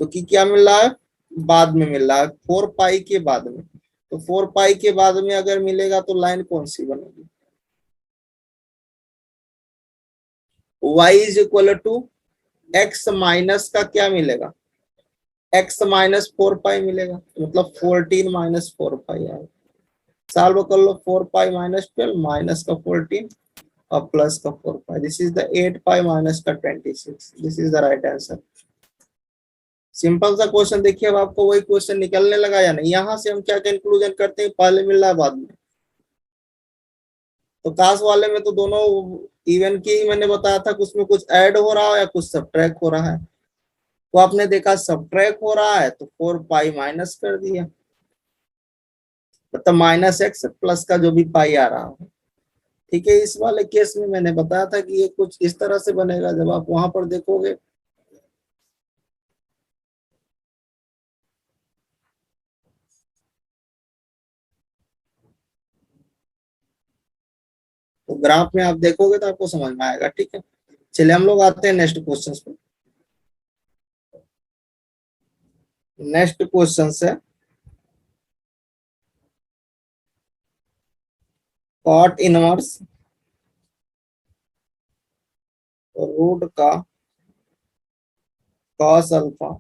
क्योंकि क्या मिल रहा है, बाद में मिल रहा है, 4 पाई के बाद में, तो 4 पाई के बाद में अगर मिलेगा तो लाइन कौन सी बनेगी, y is equal to x minus का क्या मिलेगा, x माइनस 4 पाई मिलेगा, मतलब 14 - 4 पाई आएगा। सॉल्व कर लो, 4 पाई माइनस 12 माइनस का 14 और प्लस का 4 pi, this is the 8 pi minus का 26, this is the right answer. Simple सा क्वेश्चन। देखिए अब आपको वही क्वेश्चन निकलने लगा या नहीं, यहाँ से हम क्या कंक्लूजन करते हैं, पहले मिल रहा है बाद में। तो काश वाले में तो दोनों इवन की ही मैंने बताया था कि उसमें कुछ ऐड हो रहा है या कुछ सब्ट्रैक्ट हो रहा है, तो आपने देखा सब्ट्रैक्ट हो रहा है तो 4 पाई माइनस कर दिया, मतलब माइनस एक्स प्लस का जो भी पाई आ रहा हो, ठीक है। इस वाले केस में मैंने बताया था कि ये कुछ इस तरह से बनेगा, जब आप वहां पर देखोगे तो ग्राफ में आप देखोगे तो आपको समझ में आएगा, ठीक है। चलिए हम लोग आते हैं नेक्स्ट क्वेश्चन पे। नेक्स्ट क्वेश्चन है कॉट इनवर्स रूट का कॉस अल्फा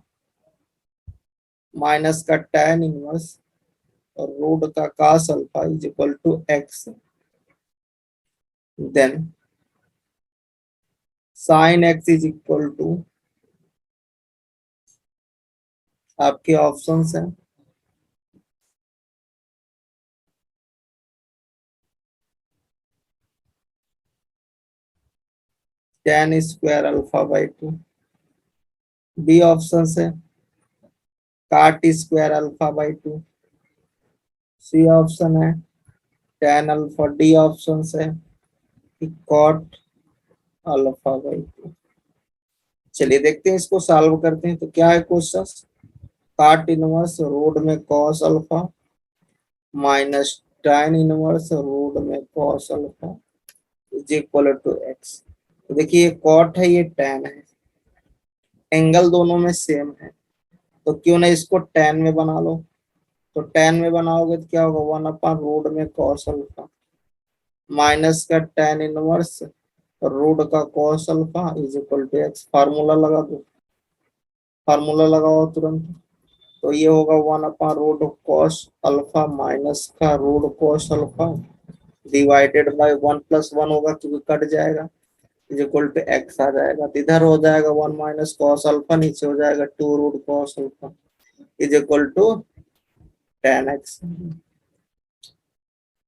माइनस का tan इनवर्स रूट का cos alpha is equal to x, then sin x is equal to, आपके ऑप्शंस हैं tan square alpha by 2, B option है cot square alpha by 2, C option है tan alpha, D option है कि cot alpha by 2। चलिए देखते हैं, इसको सॉल्व करते हैं। तो क्या है क्वेश्चन, cot इनवर्स रूट में cos alpha minus tan inverse root में cos alpha is equal to x. तो देखिए ये कॉट है, ये tan है, एंगल दोनों में सेम है, तो क्यों ना इसको tan में बना लो। तो tan में बनाओगे तो क्या होगा, 1/रूट में cos अल्फा माइनस का tan इनवर्स रूट का cos alpha is equal to x. Formula लगा दो, फार्मूला लगाओ तुरंत, तो ये होगा 1/रूट cos अल्फा माइनस का root cos alpha divided by 1 + 1 होगा क्योंकि कट जाएगा, इज इक्वल टू एक्स आ जाएगा। तो इधर हो जाएगा 1 माइनस कॉस अल्फा, नीचे हो जाएगा 2 root cos alpha is equal to tan x.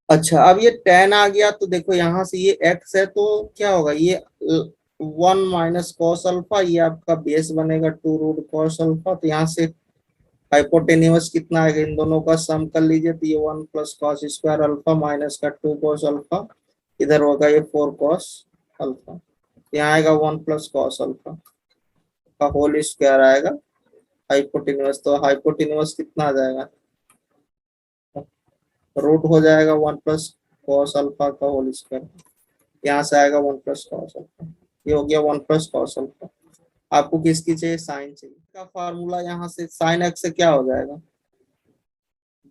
अच्छा अब ये tan आ गया तो देखो यहाँ से ये x है तो क्या होगा, ये 1 माइनस कॉस अल्फा, ये आपका बेस बनेगा 2 रूट कॉस अल्फा। तो यहाँ से हाइपोटेन्यूस कितना आएगा, इन दोनों का सम कर लीजिए, तो ये 1 + cos स्क्वायर अल्फा माइनस का 2 cos अल्फा, इधर होगा ये 4 cos अल्फा, यहाँ आएगा 1 + cos अल्फा का होल स्क्वायर आएगा हाइपोटेन्यूस। तो हाइपोटेन्यूस कितना आ जाएगा, रूट हो जाएगा 1 + cos अल्फा का होल स्क्वायर, यहाँ से आएगा 1 + cos अल्फा, ये हो गया 1 + cos अल्फा। आपको किसकी चाहिए, साइन चाहिए, का फार्मूला यहाँ से साइन एक्स से क्या हो जाएगा,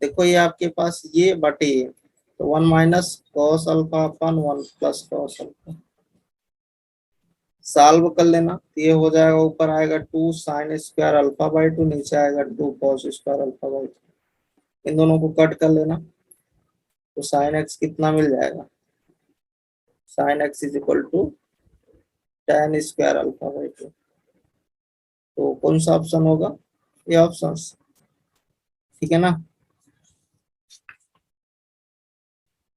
देखो ये आपके पास ये बटे ये, तो 1 माइनस कॉस अल्फा अपन 1 + cos अल्फा, सॉल्व कर लेना, तो ये हो जाएगा, ऊपर आएगा 2 sin स्क्वायर अल्फा बाई 2, नीचे आएगा 2 cos स्क्वायर अल्फा बाई 2, इन दोनों को कट कर लेना, तो sin x कितना मिल जाएगा, sin x is equal to tan square alpha by 2। तो कौन सा ऑप्शन होगा? ये ऑप्शन, ठीक है ना।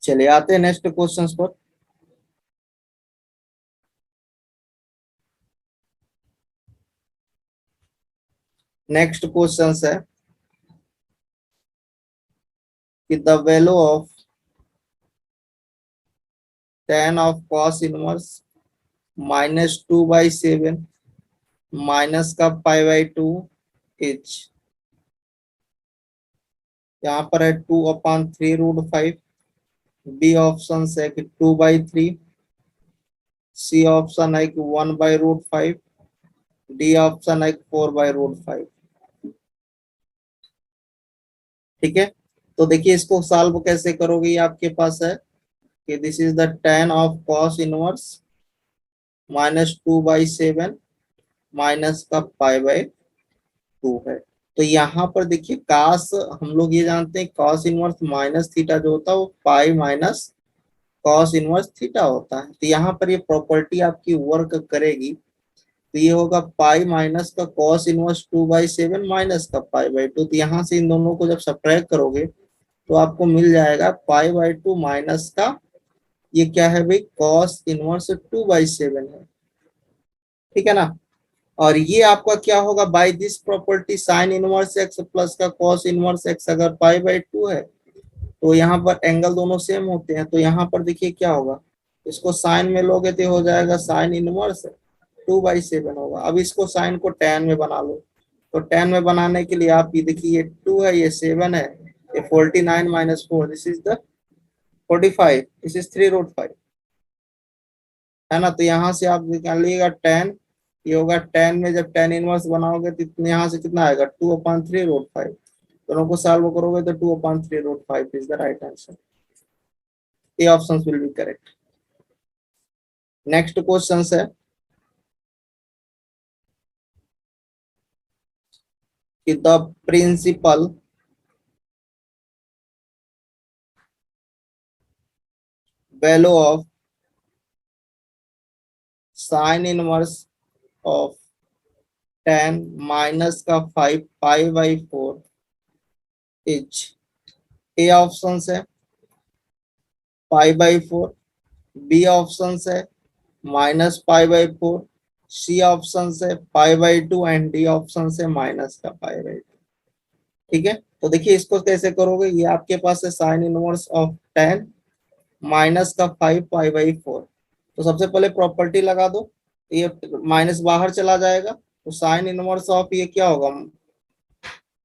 चलिए आते हैं नेक्स्ट क्वेश्चन पर। नेक्स्ट क्वेश्चन है कि the value of tan of cos inverse -2/7 minus का π/2 इज, यहाँ पर है 2/3√5। बी ऑप्शन है कि 2/3। सी ऑप्शन है कि 1/√5। डी ऑप्शन है कि 4/√5। ठीक है, तो देखिए इसको सॉल्व कैसे करोगे, ये आपके पास है कि this is the tan of cos inverse -2/7 minus का π/2 है। तो यहाँ पर देखिए कास, हम लोग ये जानते हैं cos इनवर्स माइनस थीटा जो होता है वो pi minus cos inverse theta होता है। तो यहाँ पर ये प्रॉपर्टी आपकी वर्क करेगी। तो ये होगा पाई माइनस का cos इनवर्स 2/7 माइनस का π/2। तो यहाँ से इन दोनों को जब सब्ट्रैक्ट करोगे तो आपको मिल जाएगा π/2 माइनस का, ये क्या है भाई, cos इनवर्स 2/7 है। ठीक है ना। और ये आपका क्या होगा, by this property sine inverse x plus का कॉस इनवर्स एक्स अगर π/2 है तो यहाँ पर एंगल दोनों सेम होते हैं। तो यहाँ पर देखिए क्या होगा, इसको साइन में लोगे तो हो जाएगा साइन इनवर्स 2/7 होगा। अब इसको साइन को tan में बना लो। तो tan में बनाने के लिए आप ये देखिए, ये 2 है, ये 7 है, ये 49 minus 4, this is the 45, this is 3√5, है ना। तो यहाँ से आप निकाल लीजिएगा tan, ये होगा tan में जब tan इनवर्स बनाओगे तो इतने यहाँ से कितना आएगा 2/3√5। दोनों को सॉल्व करोगे तो 2/3√5 is the right answer. A option will be correct. Next question है कि the principal value of sine inverse of tan minus का 5 π/4 इज, ए ऑप्शन है π/4, बी ऑप्शन है -π/4, सी ऑप्शन है π/2 एंड डी ऑप्शन है माइनस का π/2। ठीक है, तो देखिए इसको कैसे करोगे, ये आपके पास है sign inverse of tan minus का 5 π/4। तो सबसे पहले प्रॉपर्टी लगा दो, ये माइनस बाहर चला जाएगा तो साइन इनवर्स ऑफ ये क्या होगा,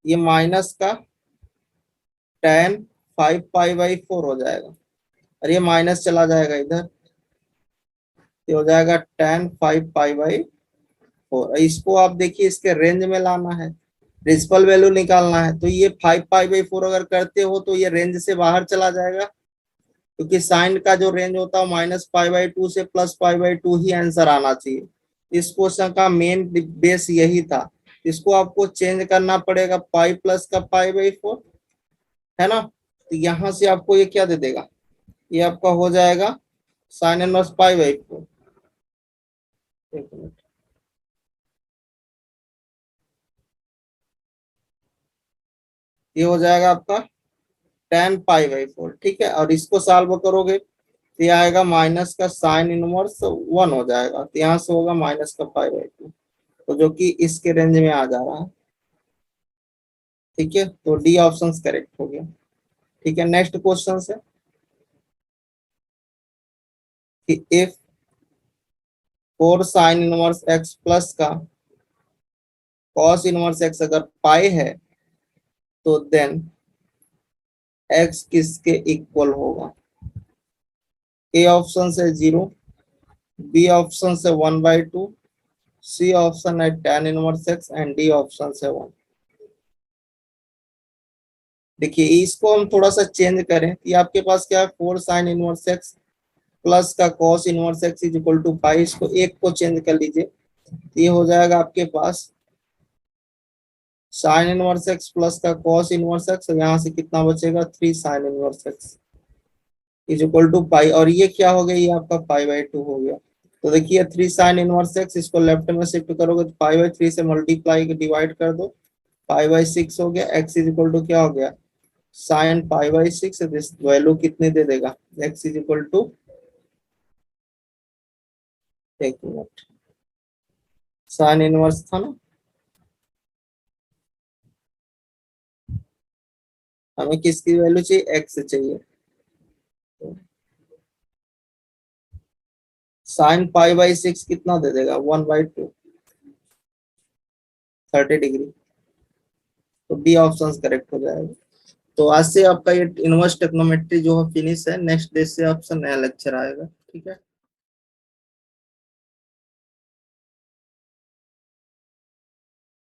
ये माइनस का tan 5 π/4 हो जाएगा। और ये माइनस चला जाएगा इधर, ये हो जाएगा tan 5 π/4। इसको आप देखिए इसके रेंज में लाना है, प्रिंसिपल वैल्यू निकालना है। तो ये 5 π/4 अगर करते हो तो ये रेंज से बाहर चला जाएगा, क्योंकि साइन का जो रेंज होता है -π/2 से +π/2 ही आंसर आना चाहिए। इस क्वेश्चन का मेन बेस यही था। इसको आपको चेंज करना पड़ेगा पाई प्लस का π/4, है ना। तो यहाँ से आपको ये क्या दे देगा, ये आपका हो जाएगा साइन इनवर्स π/4। एक मिनट, ये हो जाएगा आपका tan π/4। ठीक है, और इसको सॉल्व करोगे तो ये आएगा माइनस का साइन इनवर्स 1 हो जाएगा। तो यहाँ से होगा माइनस का π/2, तो जो कि इसके रेंज में आ जा रहा है। ठीक है, तो डी ऑप्शन करेक्ट हो गया। ठीक है, नेक्स्ट क्वेश्चन है कि if 4 sine inverse x plus का कॉस इनवर्स एक्स अगर पाई है तो देन एक्स किसके इक्वल होगा। ए ऑप्शन से 0, बी ऑप्शन से 1/2, सी ऑप्शन है tan inverse x and D option से 1। देखिए इसको हम थोड़ा सा चेंज करें, ये आपके पास क्या है 4 साइन इनवर्स एक्स प्लस का cos inverse x is equal to pi. इसको एक को चेंज कर लीजिए, ये हो जाएगा आपके पास साइन इनवर्स एक्स प्लस का cos इनवर्स एक्स, यहाँ से कितना बचेगा 3 sine inverse x is equal to pi. और ये क्या हो गया, ये आपका π/2 हो गया। तो देखिए 3 साइन इनवर्स एक्स, इसको लेफ्ट में शिफ्ट करोगे तो 5/3 से मल्टीप्लाई डिवाइड कर दो, 5/6 हो गया। एक्स इज इक्वल टू क्या हो गया, साइन 5/6। दिस वैल्यू कितनी दे देगा, एक्स इज इक्वल टू, एक मिनट, साइन इनवर्स था ना, हमें किसकी वैल्यू चाहिए, एक्स चाहिए। साइन 5/6 कितना दे देगा, 1/2, 30 डिग्री। तो बी ऑप्शन करेक्ट हो जाएगा। तो आज से आपका ये इनवर्स टेक्नोमेट्री जो है फिनिश है। नेक्स्ट डे से आपसे नया लेक्चर आएगा, ठीक है।